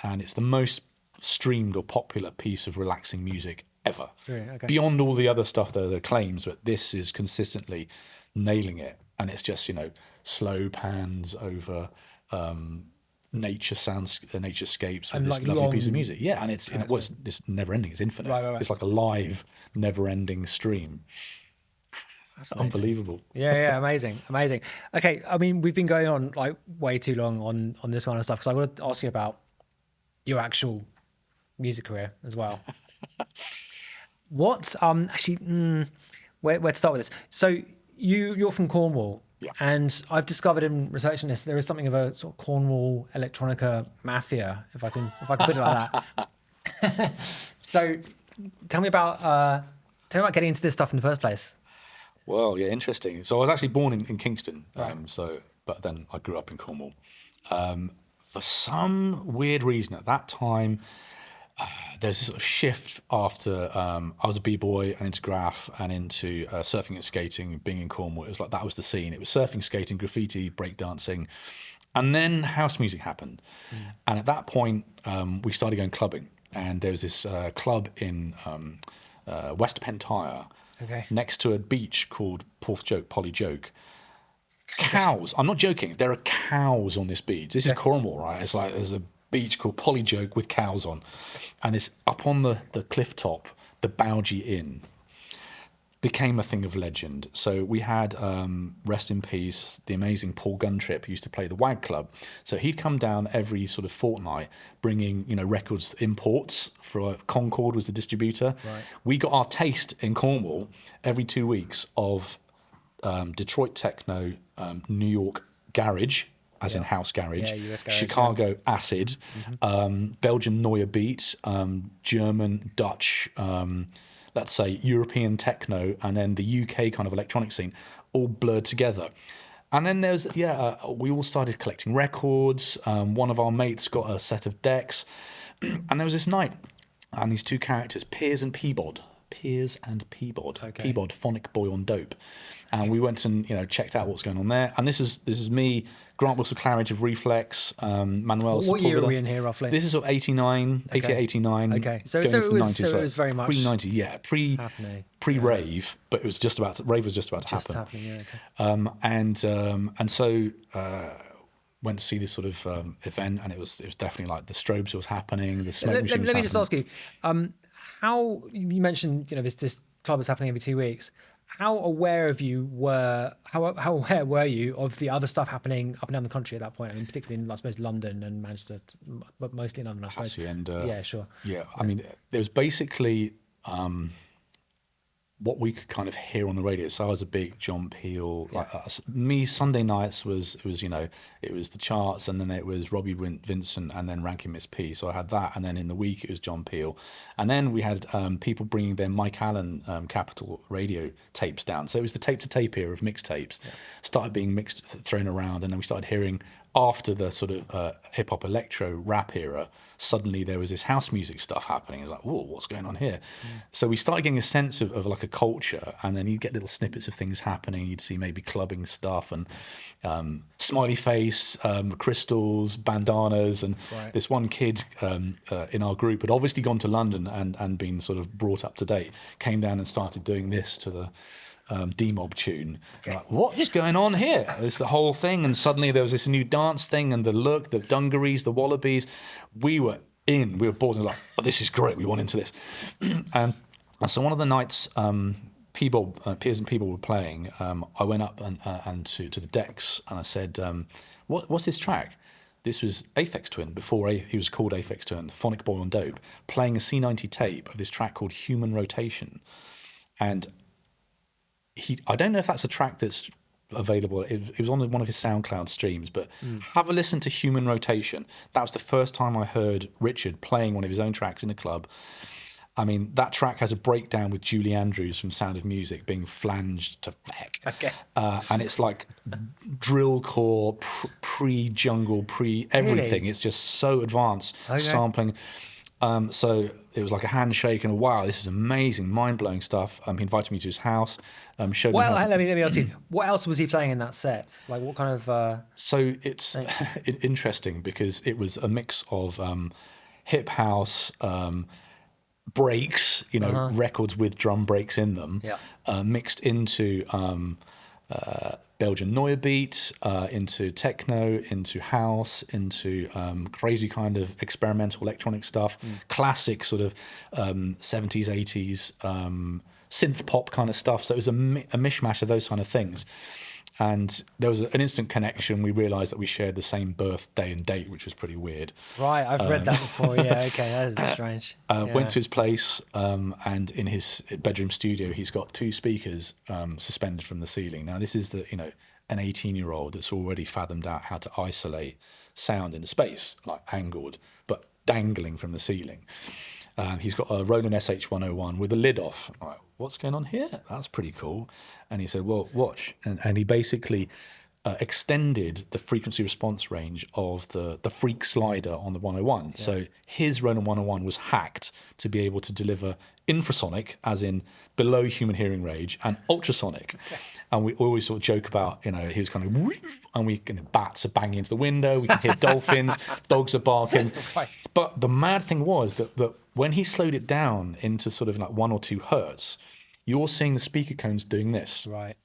and it's the most streamed or popular piece of relaxing music ever. Really? Okay. Beyond all the other stuff that are claims, but this is consistently nailing it, and it's just slow pans over naturescapes with And this like lovely long- piece of music. Yeah, and it's never ending. It's infinite. Right. It's like a live, never-ending stream. That's unbelievable. Yeah, amazing. Okay, I mean, we've been going on like way too long on this kind of stuff, because I want to ask you about your actual music career as well. Where to start with this? So you're from Cornwall. Yeah. And I've discovered in researching this, there is something of a sort of Cornwall Electronica mafia, if I can put it like that. So tell me about getting into this stuff in the first place. Well, yeah, interesting. So I was actually born in Kingston, but then I grew up in Cornwall. For some weird reason at that time, there's this sort of shift after I was a b-boy and into graph and into surfing and skating, being in Cornwall. It was like that was the scene. It was surfing, skating, graffiti, breakdancing, and then house music happened. And at that point, we started going clubbing, and there was this club in West Pentire, next to a beach called Polly Joke. Cows. I'm not joking. There are cows on this beach. This is Cornwall, right? It's like there's a beach called Polly Joke with cows on, and it's up on the cliff top. The Bowgie Inn became a thing of legend. So we had, rest in peace, the amazing Paul Guntrip, who used to play the WAG Club. So he'd come down every sort of fortnight, bringing records, imports. For Concord was the distributor. Right. We got our taste in Cornwall every 2 weeks of Detroit techno, New York garage, as in house garage, US garage, Chicago acid, Belgian Neue Beat, German, Dutch, let's say European techno, and then the UK kind of electronic scene, all blurred together. And then there's, we all started collecting records. One of our mates got a set of decks, and there was this night, and these two characters, Piers and Peabod. Peabod, phonic boy on dope. And we went and checked out what's going on there. And this is me, Grant Wilson Claridge of Reflex, Manuel. What year are we in here roughly? This is sort of 89, 88, 89. Okay, so going it into the 90s, was very much pre-90, pre-rave, but it was just about rave was just about to happen. Happening, okay. And so went to see this sort of event, and it was definitely like the strobes was happening, the smoke machine was Let me happening. just ask you, how you mentioned this club is happening every 2 weeks. How aware were you of the other stuff happening up and down the country at that point? I mean, particularly in, I suppose, London and Manchester, but mostly in London, I suppose. And, yeah, sure. Yeah, I mean, there was basically what we could kind of hear on the radio. So I was a big John Peel. Like me, Sunday nights was the charts, and then it was Robbie Vincent, and then Rankin Miss P. So I had that, and then in the week it was John Peel, and then we had people bringing their Mike Allen Capital radio tapes down. So it was the tape to tape era of mixtapes. Started being thrown around, and then we started hearing. After the sort of hip hop electro rap era, suddenly there was this house music stuff happening. It was like, whoa, what's going on here? So we started getting a sense of like a culture, and then you'd get little snippets of things happening. You'd see maybe clubbing stuff and smiley face, crystals, bandanas, and this one kid in our group had obviously gone to London and been sort of brought up to date, came down and started doing this to the D-Mob tune. Like, what's going on here? It's the whole thing, and suddenly there was this new dance thing, and the look, the dungarees, the wallabies. We were bored, and like, oh, this is great. We want into this. And so one of the nights, Piers and People were playing. I went up and to the decks, and I said, "What's this track?" This was Aphex Twin before he was called Aphex Twin, Phonic Boy on Dope, playing a C90 tape of this track called Human Rotation, and I don't know if that's a track that's available. It was on one of his SoundCloud streams, but have a listen to Human Rotation. That was the first time I heard Richard playing one of his own tracks in a club. I mean, that track has a breakdown with Julie Andrews from Sound of Music being flanged to heck. Okay. And it's like drillcore, pre-jungle, pre-everything. Really? It's just so advanced, sampling. So it was like a handshake and wow, this is amazing, mind-blowing stuff. He invited me to his house. Showed me let me ask you, what else was he playing in that set? Like what kind of... So it's interesting because it was a mix of hip house, breaks, records with drum breaks in them, mixed into Belgian Neue beat, into techno, into house, into crazy kind of experimental electronic stuff, classic sort of 70s, 80s synth pop kind of stuff. So it was a mishmash of those kind of things. And there was an instant connection. We realised that we shared the same birthday and date, which was pretty weird. Right, I've read that before. Yeah, okay, that is a bit strange. Went to his place, and in his bedroom studio, he's got two speakers suspended from the ceiling. Now, this is an 18-year-old that's already fathomed out how to isolate sound in space, like angled, but dangling from the ceiling. He's got a Roland SH-101 with the lid off. I'm like, what's going on here? That's pretty cool. And he said, well, watch. And he basically extended the frequency response range of the freak slider on the 101. Yeah. So his Roland 101 was hacked to be able to deliver infrasonic, as in below human hearing range, and ultrasonic. Okay. And we always sort of joke about, he was kind of, and bats are banging into the window, we can hear dolphins, dogs are barking. Right. But the mad thing was that when he slowed it down into sort of like 1 or 2 hertz, you're seeing the speaker cones doing this. Right.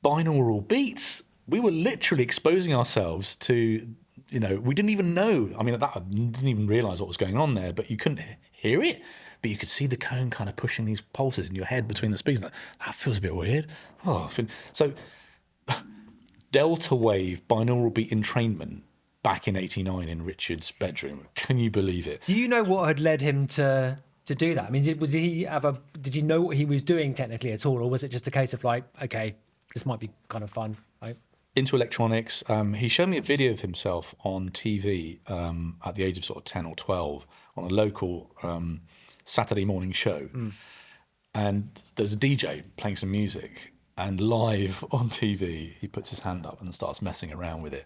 Binaural beats. We were literally exposing ourselves to, we didn't even know. I mean, I didn't even realise what was going on there, but you couldn't hear it. But you could see the cone kind of pushing these pulses in your head between the speakers. Like, that feels a bit weird. So delta wave binaural beat entrainment back in '89 in Richard's bedroom. Can you believe it? Do you know what had led him to do that? I mean, did you know what he was doing technically at all, or was it just a case of like, okay, this might be kind of fun, right? Into electronics. He showed me a video of himself on TV at the age of sort of 10 or 12 on a local Saturday morning show. And there's a DJ playing some music, and live on TV, he puts his hand up and starts messing around with it.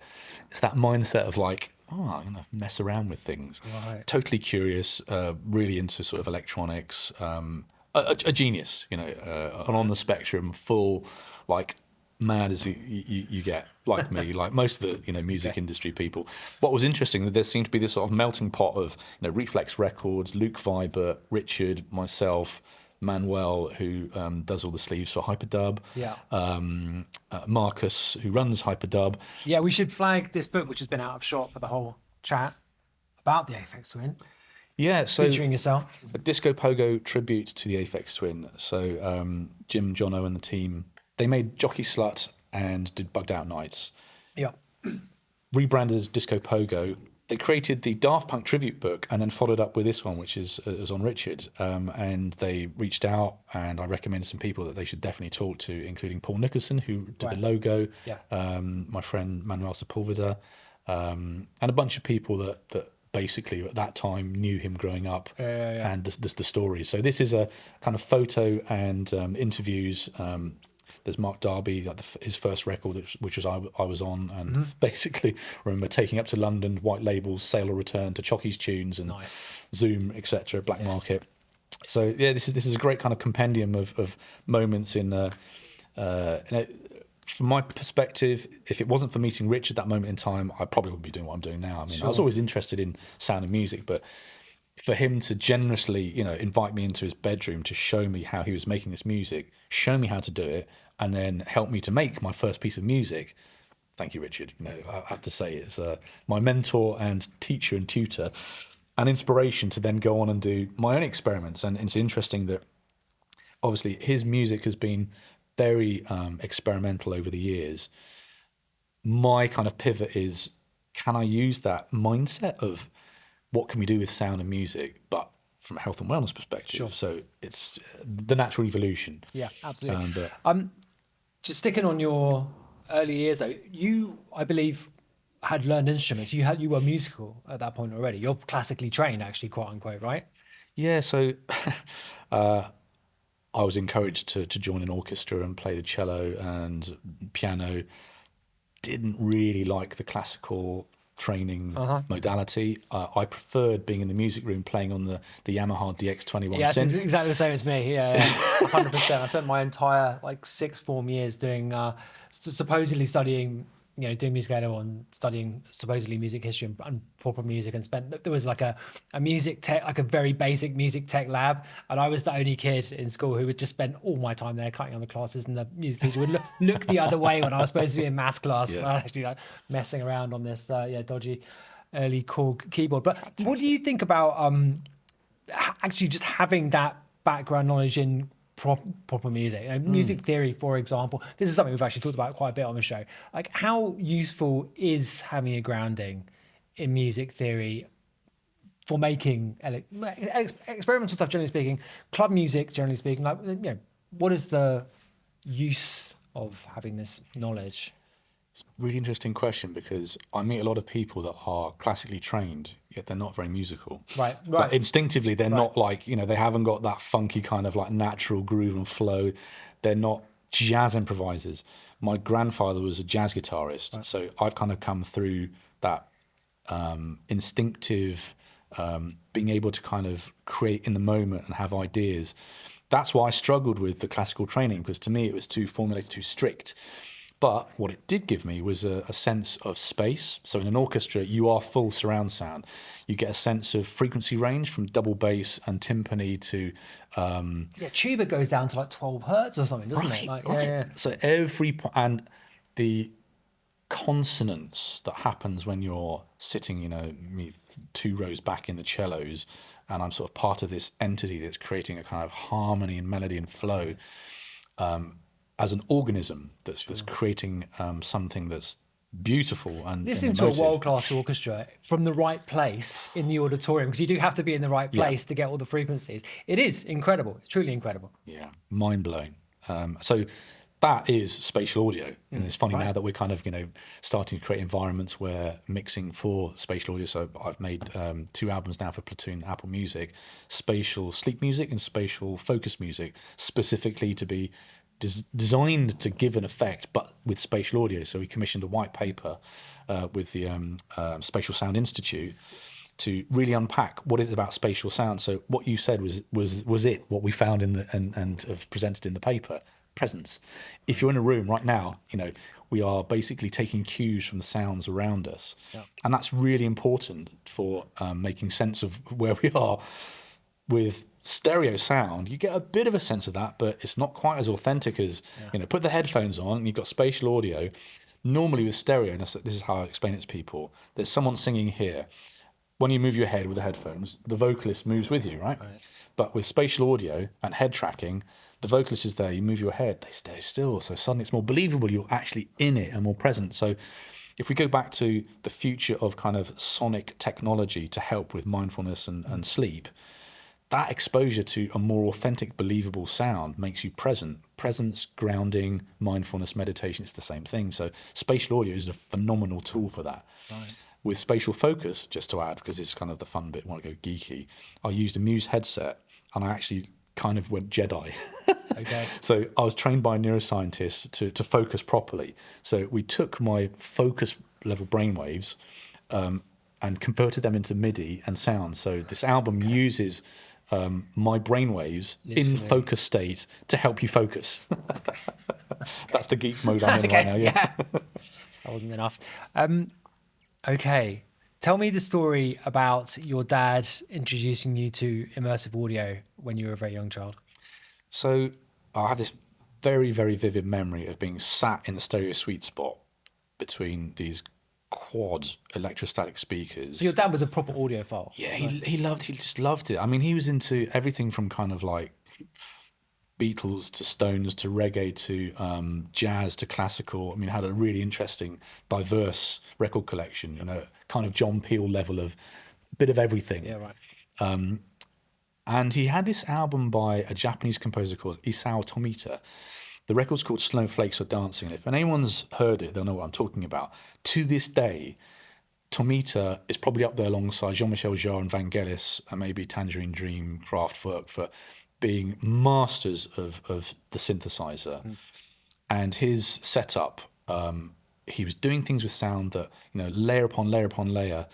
It's that mindset of like, I'm going to mess around with things. Right. Totally curious, really into sort of electronics, a genius, and on the spectrum, full, like, mad as you get, like me, like most of the music industry people. What was interesting, that there seemed to be this sort of melting pot of Reflex Records, Luke Vibert, Richard, myself, Manuel, who does all the sleeves for Hyperdub, Marcus, who runs Hyperdub. Yeah, we should flag this book, which has been out of shop for the whole chat, about the Aphex Twin. Yeah, so featuring yourself. A Disco Pogo tribute to the Aphex Twin. So Jim, Jono and the team, they made Jockey Slut and did Bugged Out Nights. Yeah. Rebranded as Disco Pogo, they created the Daft Punk tribute book and then followed up with this one, which is on Richard. And they reached out, and I recommended some people that they should definitely talk to, including Paul Nicholson, who did the logo, my friend Manuel Sepulveda, and a bunch of people that basically at that time knew him growing up and the stories. So this is a kind of photo and interviews. There's Mark Darby, like his first record, which was I was on, and basically remember taking up to London, white labels, Sale or Return, to Chocky's Tunes and Zoom, etc., Black Market. So yeah, this is a great kind of compendium of moments in. From my perspective, if it wasn't for meeting Rich at that moment in time, I probably wouldn't be doing what I'm doing now. I mean, I was always interested in sound and music, but for him to generously, invite me into his bedroom to show me how he was making this music, show me how to do it, and then help me to make my first piece of music. Thank you, Richard. I have to say it's my mentor and teacher and tutor, and inspiration to then go on and do my own experiments. And it's interesting that obviously his music has been very experimental over the years. My kind of pivot is, can I use that mindset of what can we do with sound and music, but from a health and wellness perspective? Sure. So it's the natural evolution. Yeah, absolutely. Just sticking on your early years, though, you, I believe, had learned instruments. You were musical at that point already. You're classically trained, actually, quote unquote, right? Yeah. So I was encouraged to join an orchestra and play the cello and piano. Didn't really like the classical training modality. I preferred being in the music room playing on the Yamaha DX21 Yeah, synth. it's exactly the same as me. Yeah, 100%. I spent my entire sixth form years doing supposedly studying, doing music and studying supposedly music history and proper music, and there was a music tech, a very basic music tech lab, and I was the only kid in school who would just spend all my time there cutting on the classes, and the music teacher would look the other way when I was supposed to be in maths class. When I was actually messing around on this dodgy early Korg keyboard. But what do you think about actually just having that background knowledge in proper music, music theory, for example? This is something we've actually talked about quite a bit on the show. How useful is having a grounding in music theory for making experimental stuff, generally speaking, club music, generally speaking? What is the use of having this knowledge? It's a really interesting question, because I meet a lot of people that are classically trained, yet they're not very musical. Right. Like, instinctively, they're not they haven't got that funky kind of natural groove and flow. They're not jazz improvisers. My grandfather was a jazz guitarist, so I've kind of come through that instinctive, being able to kind of create in the moment and have ideas. That's why I struggled with the classical training, because to me it was too formulated, too strict. But what it did give me was a sense of space. So in an orchestra, you are full surround sound. You get a sense of frequency range from double bass and timpani to... tuba goes down to 12 hertz or something, doesn't it? Yeah. So and the consonance that happens when you're sitting, me 2 rows back in the cellos, and I'm sort of part of this entity that's creating a kind of harmony and melody and flow, as an organism that's creating something that's beautiful and listening to a world-class orchestra from the right place in the auditorium, because you do have to be in the right place to get all the frequencies. It is incredible. It's truly incredible. Yeah, mind-blowing. So that is spatial audio. And it's funny now that we're kind of, starting to create environments where mixing for spatial audio. So I've made 2 albums now for Platoon Apple Music, spatial sleep music and spatial focus music, specifically to be designed to give an effect, but with spatial audio. So we commissioned a white paper with the Spatial Sound Institute to really unpack what is it about spatial sound. So what you said was it what we found in the and have presented in the paper. Presence. If you're in a room right now, we are basically taking cues from the sounds around us, and that's really important for making sense of where we are. With stereo sound, you get a bit of a sense of that, but it's not quite as authentic as, put the headphones on and you've got spatial audio. Normally with stereo, and this is how I explain it to people, there's someone singing here. When you move your head with the headphones, the vocalist moves with you, right? But with spatial audio and head tracking, the vocalist is there, you move your head, they stay still. So suddenly it's more believable, you're actually in it and more present. So if we go back to the future of kind of sonic technology to help with mindfulness and sleep, that exposure to a more authentic, believable sound makes you present. Presence, grounding, mindfulness, meditation, it's the same thing. So spatial audio is a phenomenal tool for that. Right. With spatial focus, just to add, because it's kind of the fun bit, I want to go geeky, I used a Muse headset and I actually kind of went Jedi. Okay. So I was trained by a neuroscientist to focus properly. So we took my focus level brainwaves and converted them into MIDI and sound. So this album uses my brainwaves in focus state to help you focus. That's the geek mode I'm in right now. Yeah. That wasn't enough. Okay. Tell me the story about your dad introducing you to immersive audio when you were a very young child. So I have this very, very vivid memory of being sat in the stereo sweet spot between these quad electrostatic speakers. So your dad was a proper audiophile. Yeah, he just loved it. I mean, he was into everything from kind of like Beatles to Stones to reggae to jazz to classical. I mean, had a really interesting, diverse record collection, kind of John Peel level of a bit of everything. Yeah, right. And he had this album by a Japanese composer called Isao Tomita. The record's called Snowflakes Are Dancing. And if anyone's heard it, they'll know what I'm talking about. To this day, Tomita is probably up there alongside Jean-Michel Jarre and Vangelis and maybe Tangerine Dream, Kraftwerk for being masters of the synthesizer. And his setup, he was doing things with sound that, layer upon layer upon layer,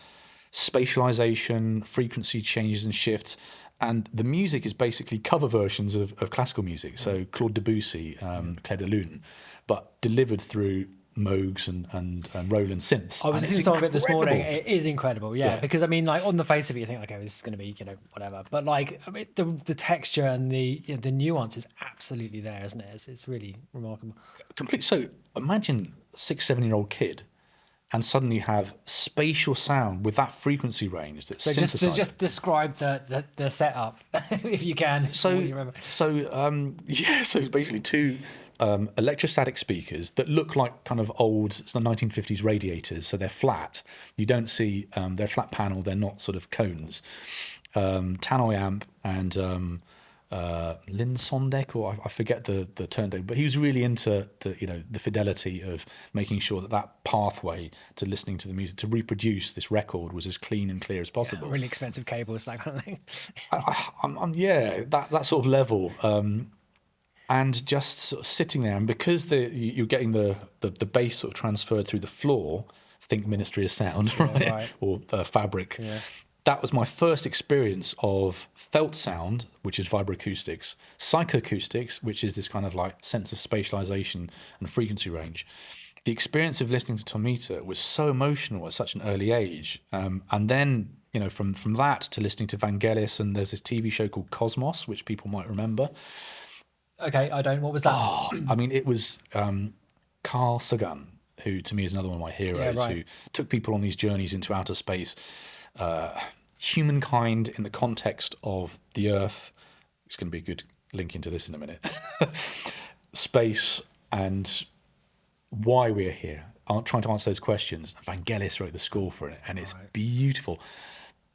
spatialization, frequency changes and shifts. And the music is basically cover versions of classical music. So Claude Debussy, Clair de Lune, but delivered through Moogs and Roland synths. I was listening to some of it this morning. It is incredible, yeah. Because I mean, like on the face of it, you think, okay, this is going to be, whatever. But like, I mean, the texture and the nuance is absolutely there, isn't it? It's really remarkable. Complete. So imagine a 6-7-year-old kid, and suddenly have spatial sound with that frequency range that's synthesized. So just describe the setup, if you can. So basically two electrostatic speakers that look like kind of old 1950s radiators. So they're flat. You don't see they're flat panel. They're not sort of cones. Tannoy amp and Lynn Sondek, or I forget the turntable, but he was really into the fidelity of making sure that pathway to listening to the music to reproduce this record was as clean and clear as possible. Yeah, really expensive cables, that kind of thing. That sort of level, and just sort of sitting there, and because you're getting the bass sort of transferred through the floor. Think Ministry of Sound, right? Or Fabric. Yeah. That was my first experience of felt sound, which is vibroacoustics, psychoacoustics, which is this kind of like sense of spatialization and frequency range. The experience of listening to Tomita was so emotional at such an early age. And then, from that to listening to Vangelis, and there's this TV show called Cosmos, which people might remember. Okay, I don't. What was that? I mean, it was Carl Sagan, who to me is another one of my heroes, who took people on these journeys into outer space. Humankind in the context of the Earth, it's going to be a good link into this in a minute, space and why we're here. I'm trying to answer those questions. Vangelis wrote the score for it, and it's beautiful.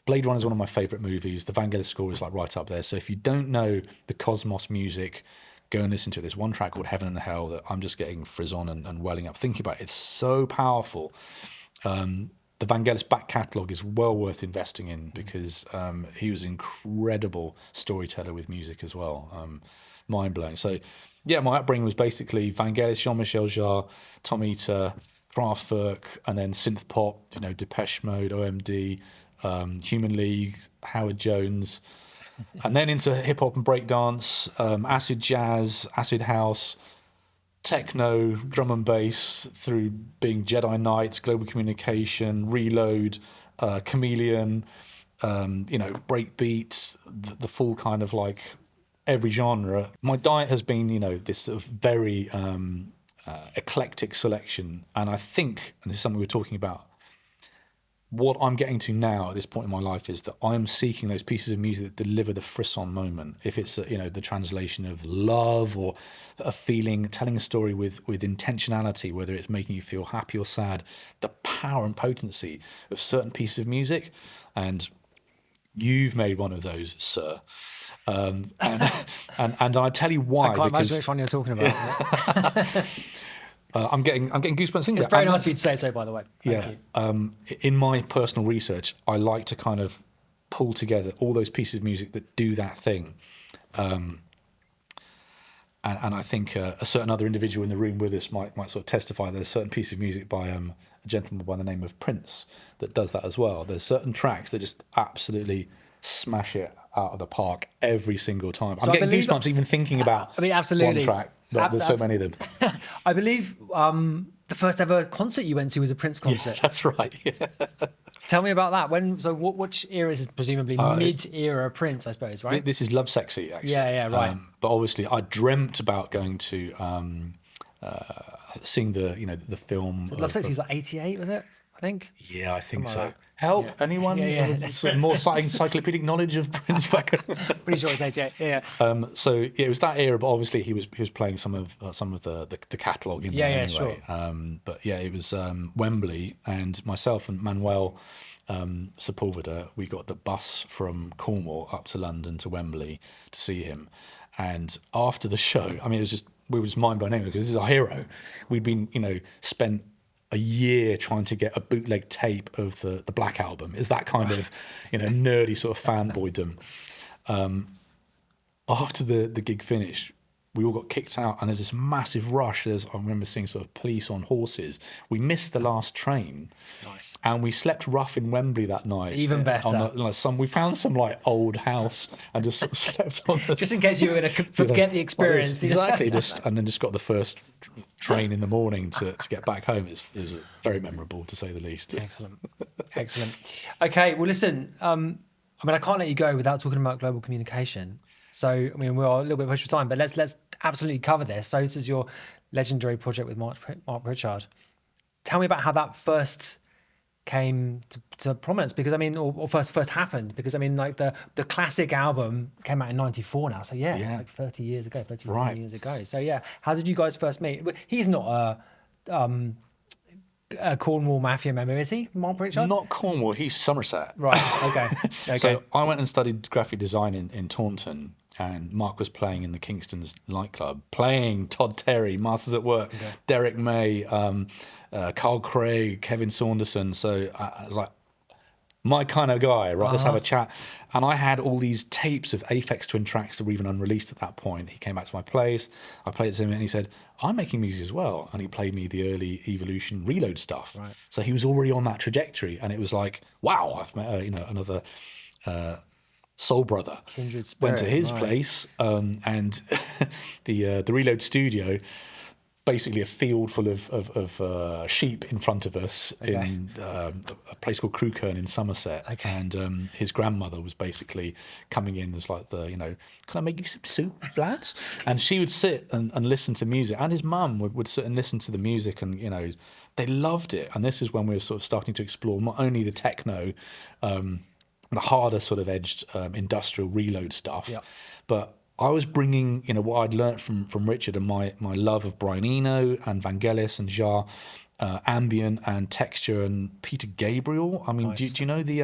Blade Runner is one of my favourite movies. The Vangelis score is like right up there. So if you don't know the Cosmos music, go and listen to it. There's one track called Heaven and Hell that I'm just getting frisson and welling up thinking about it. It's so powerful. The Vangelis back catalogue is well worth investing in because he was an incredible storyteller with music as well. Mind-blowing. So, yeah, my upbringing was basically Vangelis, Jean-Michel Jarre, Tomita, Kraftwerk, and then synth pop, Depeche Mode, OMD, Human League, Howard Jones, and then into hip-hop and breakdance, acid jazz, acid house, techno, drum and bass, through being Jedi Knights, Global Communication, Reload, Chameleon, break beats, the full kind of like every genre. My diet has been, this sort of very eclectic selection. And I think, and this is something we were talking about, what I'm getting to now at this point in my life is that I'm seeking those pieces of music that deliver the frisson moment. If it's the translation of love or a feeling, telling a story with intentionality, whether it's making you feel happy or sad, the power and potency of certain pieces of music. And you've made one of those, sir. And I tell you why. I can't because imagine which one you're talking about. I'm getting goosebumps thinking It's about it. very nice of you to say so, by the way. Thank you. In my personal research, I like to kind of pull together all those pieces of music that do that thing. And I think a certain other individual in the room with us might sort of testify there's a certain piece of music by a gentleman by the name of Prince that does that as well. There's certain tracks that just absolutely smash it out of the park every single time. So I'm getting goosebumps even thinking about absolutely. one track, but there's so many of them. I believe the first ever concert you went to was a Prince concert. Yeah, that's right. Yeah. Tell me about that. Which era is it? Presumably mid-era Prince, I suppose, right? This is Love Sexy, actually. Yeah, right. But obviously, I dreamt about going to seeing the film. Love Sexy was like 88, was it? I think. Yeah, I think Something so. like that. Help! Yeah. Anyone? Yeah. Some more encyclopedic knowledge of Prince back. Pretty sure it's 88. Yeah. So yeah, it was that era, but obviously he was playing some of the catalogue in there anyway. Sure. But yeah, it was Wembley, and myself and Manuel Sepulveda, we got the bus from Cornwall up to London to Wembley to see him. And after the show, I mean, we were just mind blown anyway, because this is our hero. We'd been, spent a year trying to get a bootleg tape of the Black Album. Is that kind of, nerdy sort of fanboydom. After the gig finished, we all got kicked out, and there's this massive rush. I remember seeing sort of police on horses. We missed the last train. Nice. And we slept rough in Wembley that night. Even better. We found some old house and just sort of slept on the... Just in case you were going to forget the experience. Exactly. And then just got the first train in the morning to get back home. It was very memorable, to say the least. Excellent. Okay, well, listen, I can't let you go without talking about global communication. So, we're a little bit pushed for time, but let's absolutely cover this. So this is your legendary project with Mark Pritchard. Tell me about how that first came to prominence, because or first happened, because the classic album came out in 94 now. So like 30 years ago, 31 years ago. So yeah, how did you guys first meet? He's not a Cornwall mafia member, is he, Mark Pritchard? Not Cornwall, he's Somerset. Right, okay. So I went and studied graphic design in Taunton, and Mark was playing in the Kingston's nightclub, playing Todd Terry, Masters at Work, Derek May, Carl Craig, Kevin Saunderson. So I was like, my kind of guy, right? Let's have a chat. And I had all these tapes of Aphex Twin tracks that were even unreleased at that point. He came back to my place, I played it to him, and he said, I'm making music as well. And he played me the early Evolution Reload stuff. Right. So he was already on that trajectory, and it was like, wow, I've met another soul brother. Kindred spirit. Went to his place, and the Reload studio, basically a field full of sheep in front of us in a place called Crewkerne in Somerset. Okay. And his grandmother was basically coming in as like can I make you some soup, lads? And she would sit and listen to music, and his mum would sit and listen to the music, and they loved it. And this is when we were sort of starting to explore not only the techno, the harder sort of edged industrial Reload stuff, but I was bringing, what I'd learnt from Richard and my love of Brian Eno and Vangelis and Jar, ambient and texture, and Peter Gabriel. Nice. Do you know the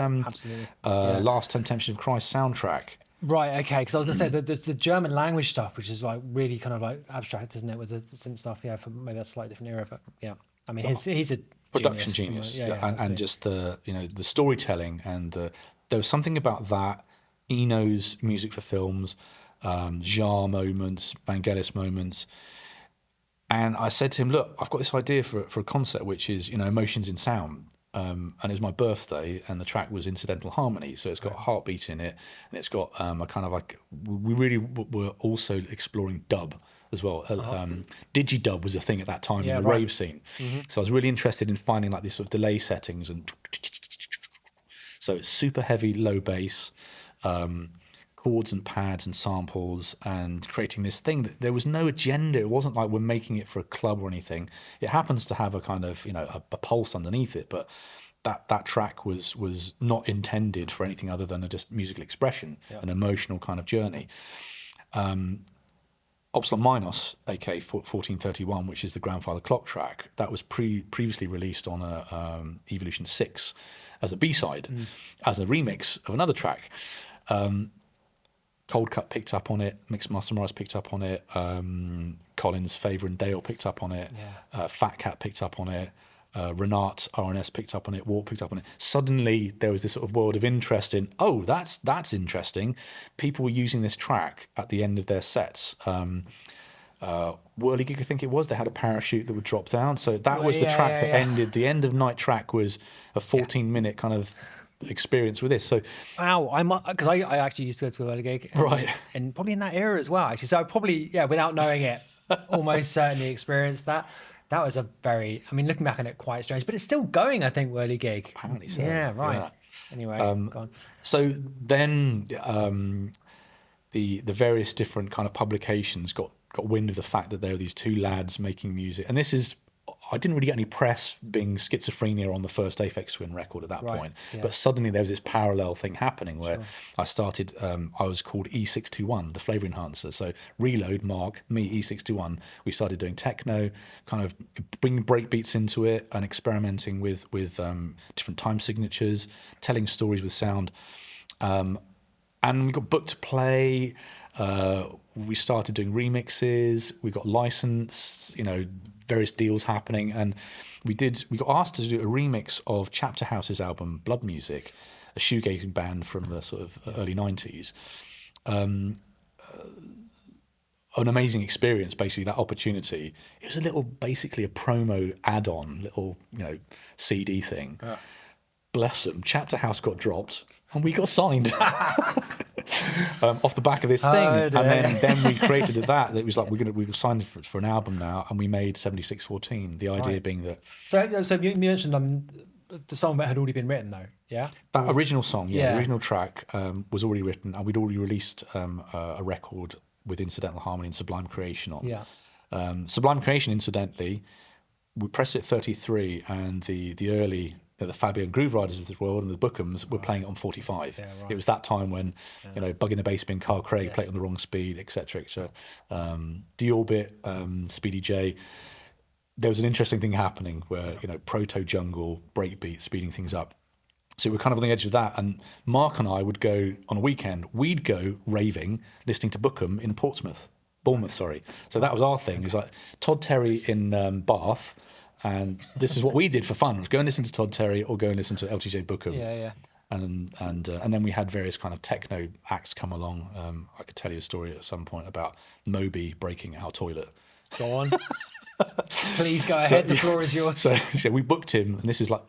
Last Temptation of Christ soundtrack? Right, okay, because I was going to say there's the German language stuff, which is like really kind of like abstract, isn't it, with the synth stuff, for maybe a slightly different era, but yeah. He's a production genius. And just the storytelling, and there was something about that, Eno's music for films, Jar moments, Vangelis moments. And I said to him, look, I've got this idea for a concert, which is, emotions in sound. And it was my birthday, and the track was incidental harmony. So it's got a heartbeat in it, and it's got a kind of like, we really were also exploring dub as well. Digidub was a thing at that time in the rave scene. Mm-hmm. So I was really interested in finding like these sort of delay settings, and so it's super heavy, low bass, chords and pads and samples, and creating this thing that there was no agenda. It wasn't like we're making it for a club or anything. It happens to have a kind of, a pulse underneath it, but that track was not intended for anything other than a just musical expression, an emotional kind of journey. Opsilon Minos, aka 1431, which is the grandfather clock track, that was previously released on a Evolution 6 as a B-side, as a remix of another track. Cold Cut picked up on it, Mixed Master Morris picked up on it, Collins, Favor and Dale picked up on it, Fat Cat picked up on it, Renat, RNS picked up on it, Warp picked up on it. Suddenly there was this sort of world of interest in, oh, that's interesting. People were using this track at the end of their sets. Whirligig, I think it was, they had a parachute that would drop down. So that was the track that ended. The end of night track was a 14-minute kind of experience with this. So wow, because I actually used to go to a Whirligig, and probably in that era as well, actually. So I probably, without knowing it, almost certainly experienced that. That was a very, I mean, looking back on it, quite strange, but it's still going, I think, Whirligig. Apparently so. Yeah, right. Yeah. Anyway, go on. So then the various different kind of publications got wind of the fact that there were these two lads making music. And this is, I didn't really get any press being Schizophrenia on the first Aphex Twin record at that point. Yeah. But suddenly there was this parallel thing happening where I started, I was called E621, the flavor enhancer. So Reload, Mark, me, E621, we started doing techno, kind of bringing breakbeats into it and experimenting with different time signatures, telling stories with sound. And we got booked to play. We started doing remixes. We got licensed, various deals happening, and we got asked to do a remix of Chapter House's album Blood Music, a shoegazing band from the sort of early 90s. An amazing experience, basically, that opportunity. It was basically a promo add-on, little CD thing. Bless them, Chapter House got dropped and we got signed off the back of this thing. And then we created that. It was like we were signed for an album now, and we made 7614. The idea being that. So you mentioned the song that had already been written, though. Yeah. That original song, the original track was already written, and we'd already released a record with Incidental Harmony and Sublime Creation on. Yeah. Sublime Creation, incidentally, we pressed it at 33, and the early. The Fabio and Groove Riders of this world and the Bookhams were playing it on 45. Yeah, right. It was that time when, Bug in the Bass Bin, Carl Craig played it on the wrong speed, etc., etc. Deorbit, Speedy J. There was an interesting thing happening where, proto jungle, breakbeat, speeding things up. So we were kind of on the edge of that. And Mark and I would go on a weekend. We'd go raving, listening to Bookham in Bournemouth. So that was our thing. It was like Todd Terry in Bath. And this is what we did for fun: was go and listen to Todd Terry or go and listen to LTJ Bookham. Yeah. And then we had various kind of techno acts come along. I could tell you a story at some point about Moby breaking our toilet. Go on. Please go ahead. The floor is yours. So we booked him, and this is like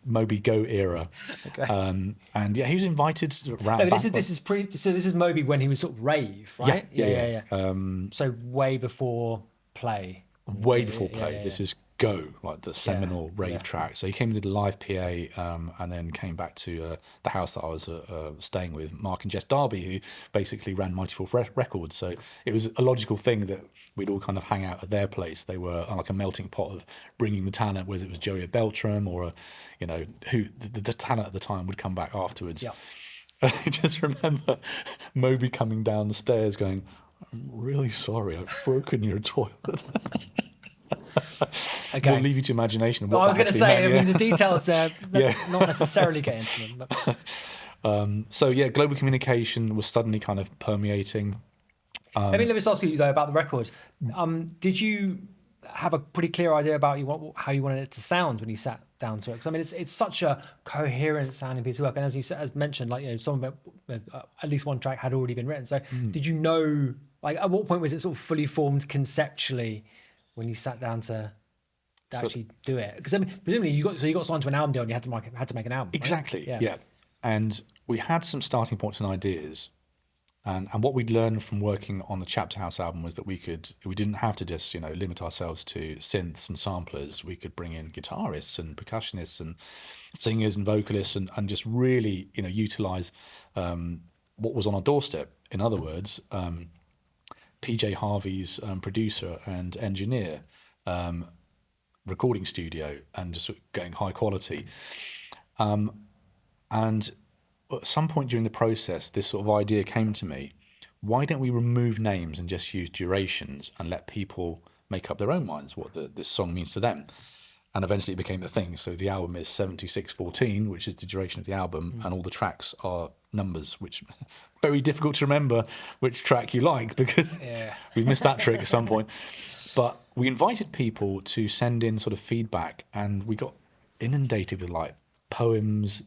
Moby Go era. Okay. And he was invited around. No, this is Moby when he was sort of rave, right? Yeah. So way before Play. Way before Play. This is Go, like the seminal rave track. So he came and did a live PA, and then came back to the house that I was staying with, Mark and Jess Darby, who basically ran Mighty Wolf Records. So it was a logical thing that we'd all kind of hang out at their place. They were like a melting pot of bringing the talent, whether it was Joey Beltram or who the talent at the time would come back afterwards. Yeah. I just remember Moby coming down the stairs going, "I'm really sorry, I've broken your toilet." Okay. We'll leave you to imagination. I was going to say, the details there, not necessarily get into them. But. Global communication was suddenly kind of permeating. Let me just ask you though about the record. Did you have a pretty clear idea about how you wanted it to sound when you sat down to it? Because it's such a coherent sounding piece of work, and as mentioned, some of it, at least one track had already been written. So did you know, at what point was it sort of fully formed conceptually? When you sat down to actually do it, because presumably you got signed to an album deal and you had to make an album. Exactly. Right? Yeah. And we had some starting points and ideas, and what we'd learned from working on the Chapter House album was that we didn't have to just limit ourselves to synths and samplers. We could bring in guitarists and percussionists and singers and vocalists and just really utilize what was on our doorstep. In other words. PJ Harvey's producer and engineer, recording studio, and just sort of going high quality. And at some point during the process, this sort of idea came to me: why don't we remove names and just use durations and let people make up their own minds what this song means to them? And eventually it became a thing. So the album is 7614, which is the duration of the album, and all the tracks are numbers, which very difficult to remember which track you like, because we missed that trick at some point. But we invited people to send in sort of feedback, and we got inundated with like poems,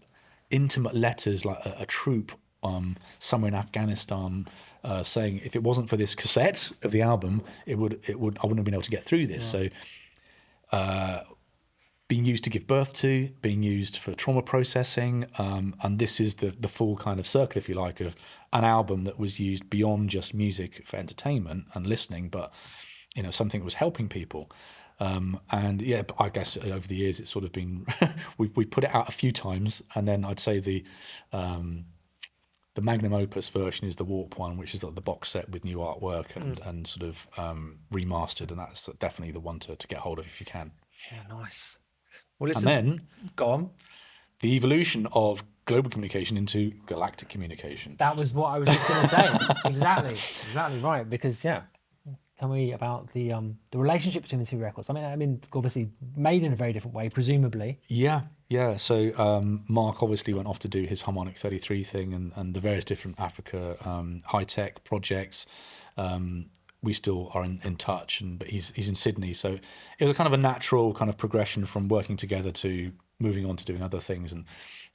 intimate letters, like a troop somewhere in Afghanistan saying if it wasn't for this cassette of the album, I wouldn't have been able to get through this. Right. So being used to give birth to, being used for trauma processing, and this is the full kind of circle, if you like, of an album that was used beyond just music for entertainment and listening, but something that was helping people. And yeah, I guess over the years it's sort of been we've put it out a few times, and then I'd say the magnum opus version is the Warp one, which is like the box set with new artwork and sort of remastered, and that's definitely the one to get hold of if you can. Yeah, nice. Well, listen, and then go on. The evolution of global communication into galactic communication. That was what I was just going to say. Exactly right. Because tell me about the relationship between the two records. I mean, obviously made in a very different way, presumably. Yeah. So Mark obviously went off to do his Harmonic 33 thing and the various different Africa high-tech projects. We still are in touch, but he's in Sydney. So it was kind of a natural kind of progression from working together to moving on to doing other things. And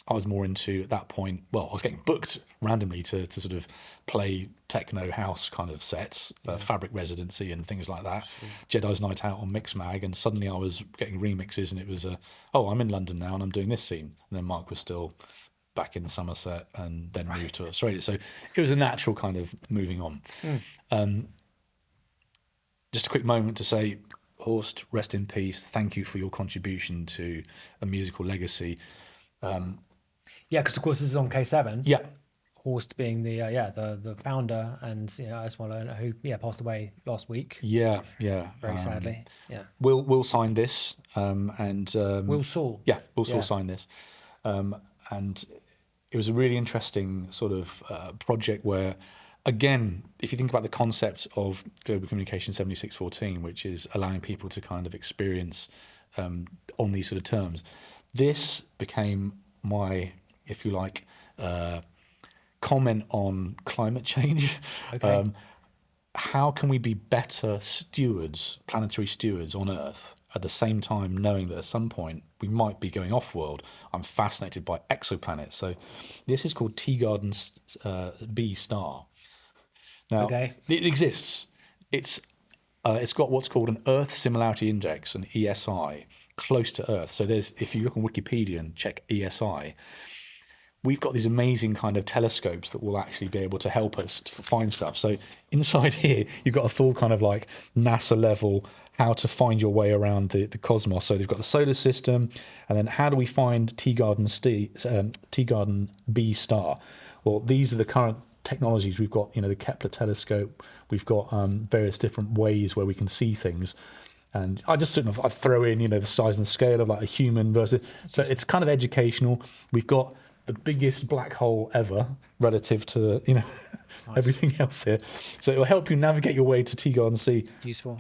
I was more into, at that point, I was getting booked randomly to sort of play techno house kind of sets, Fabric Residency and things like that. Sure. Jedi's Night Out on Mixmag, and suddenly I was getting remixes, and it was I'm in London now and I'm doing this scene. And then Mark was still back in Somerset and then moved to Australia. So it was a natural kind of moving on. Just a quick moment to say, Horst, rest in peace. Thank you for your contribution to a musical legacy. Because of course this is on K7. Yeah. Horst being the founder and as well who passed away last week. Yeah. Very sadly. Yeah. We'll sign this and Will Saul. Yeah, Will Saul signed this. And it was a really interesting sort of project where, again, if you think about the concept of global communication 7614, which is allowing people to kind of experience on these sort of terms, this became my, if you like, comment on climate change. Okay. How can we be better stewards, planetary stewards on Earth, at the same time knowing that at some point we might be going off-world? I'm fascinated by exoplanets. So this is called Teagarden B star. Now, It exists. It's got what's called an Earth Similarity Index, an ESI, close to Earth. So if you look on Wikipedia and check ESI, we've got these amazing kind of telescopes that will actually be able to help us to find stuff. So inside here, you've got a full kind of like NASA level, how to find your way around the cosmos. So they've got the solar system, and then how do we find Teagarden B star? Well, these are the current technologies. We've got, the Kepler telescope. We've got various different ways where we can see things. And I just I throw in, the size and scale of like a human versus. So it's kind of educational. We've got the biggest black hole ever relative to, nice. Everything else here. So it will help you navigate your way to Teagarden C. Useful.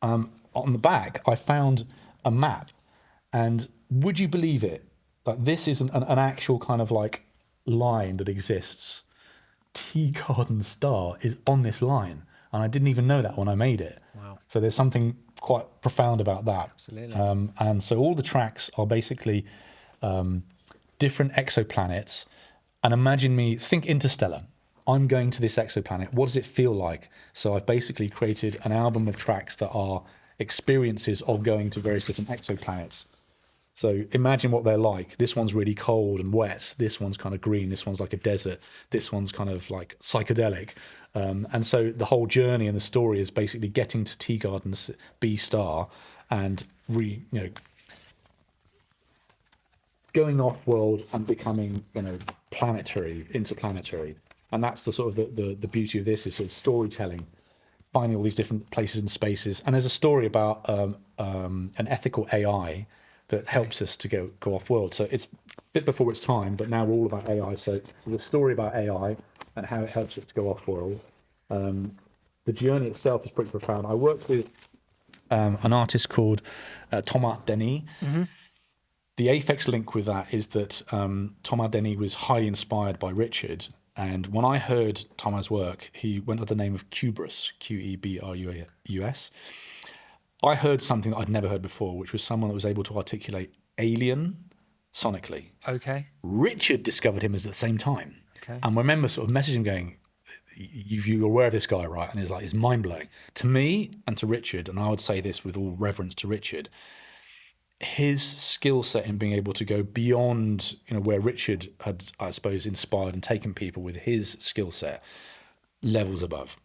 On the back, I found a map, and would you believe it? Like, this is an actual kind of like line that exists. Teagarden star is on this line, and I didn't even know that when I made it. Wow. So there's something quite profound about that. Absolutely. And so all the tracks are basically different exoplanets, and think Interstellar. I'm going to this exoplanet. What does it feel like? So I've basically created an album of tracks that are experiences of going to various different exoplanets. So imagine what they're like. This one's really cold and wet. This one's kind of green. This one's like a desert. This one's kind of like psychedelic. And so the whole journey and the story is basically getting to Teagarden B star and going off world and becoming, interplanetary. And that's the sort of the beauty of this, is sort of storytelling, finding all these different places and spaces. And there's a story about an ethical AI that helps us to go off world. So it's a bit before its time, but now we're all about AI. So the story about AI and how it helps us to go off world. The journey itself is pretty profound. I worked with an artist called Thomas Denis. The Aphex link with that is that Thomas Denis was highly inspired by Richard. And when I heard Thomas' work, he went under the name of Cubrus, Quebrus. I heard something that I'd never heard before, which was someone that was able to articulate alien sonically. Okay. Richard discovered him at the same time. Okay. And I remember sort of messaging going, you're aware of this guy, right? And it's mind-blowing. To me and to Richard, and I would say this with all reverence to Richard, his skill set in being able to go beyond, where Richard had, I suppose, inspired and taken people with his skill set, levels above.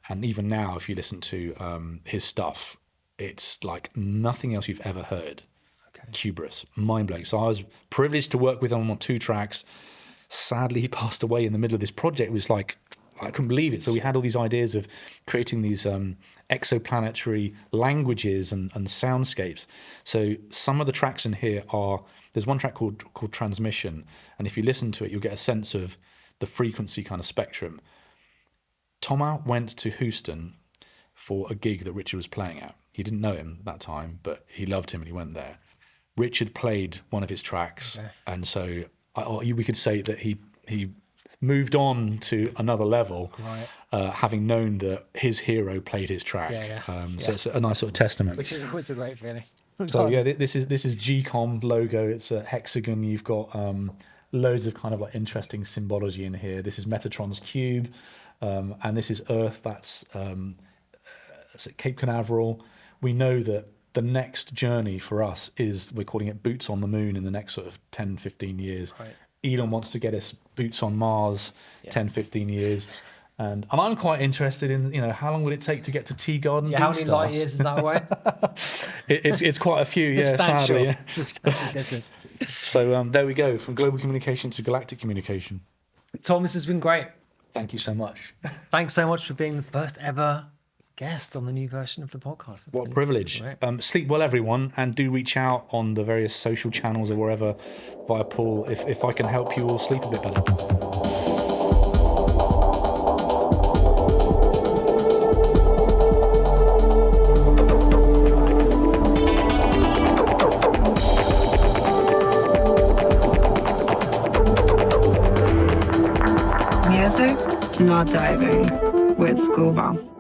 And even now, if you listen to his stuff, it's like nothing else you've ever heard. Okay. Cubrus, mind-blowing. So I was privileged to work with him on 2 tracks. Sadly, he passed away in the middle of this project. It was like, I couldn't believe it. So we had all these ideas of creating these exoplanetary languages and soundscapes. So some of the tracks in here there's one track called Transmission. And if you listen to it, you'll get a sense of the frequency kind of spectrum. Thomas went to Houston for a gig that Richard was playing at. He didn't know him that time, but he loved him and he went there. Richard played one of his tracks. Okay. And so we could say that he moved on to another level, right. Having known that his hero played his track. So it's a nice sort of testament. Which is always a great feeling. So yeah, this is GCOM logo. It's a hexagon. You've got loads of kind of like interesting symbology in here. This is Metatron's cube, and this is Earth. That's at Cape Canaveral. We know that the next journey for us is, we're calling it boots on the moon in the next sort of 10, 15 years. Right. Elon wants to get us boots on Mars, 10, 15 years. And I'm quite interested in, how long would it take to get to Teagarden? Yeah, how many light years is that away? it's quite a few, sadly. Yeah. Substantial distance. So there we go, from global communication to galactic communication. Tom, this has been great. Thank you so much. Thanks so much for being the first ever guest on the new version of the podcast. What a privilege. Right. Sleep well, everyone, and do reach out on the various social channels or wherever via Paul if I can help you all sleep a bit better. Music Not Diving with Scuba.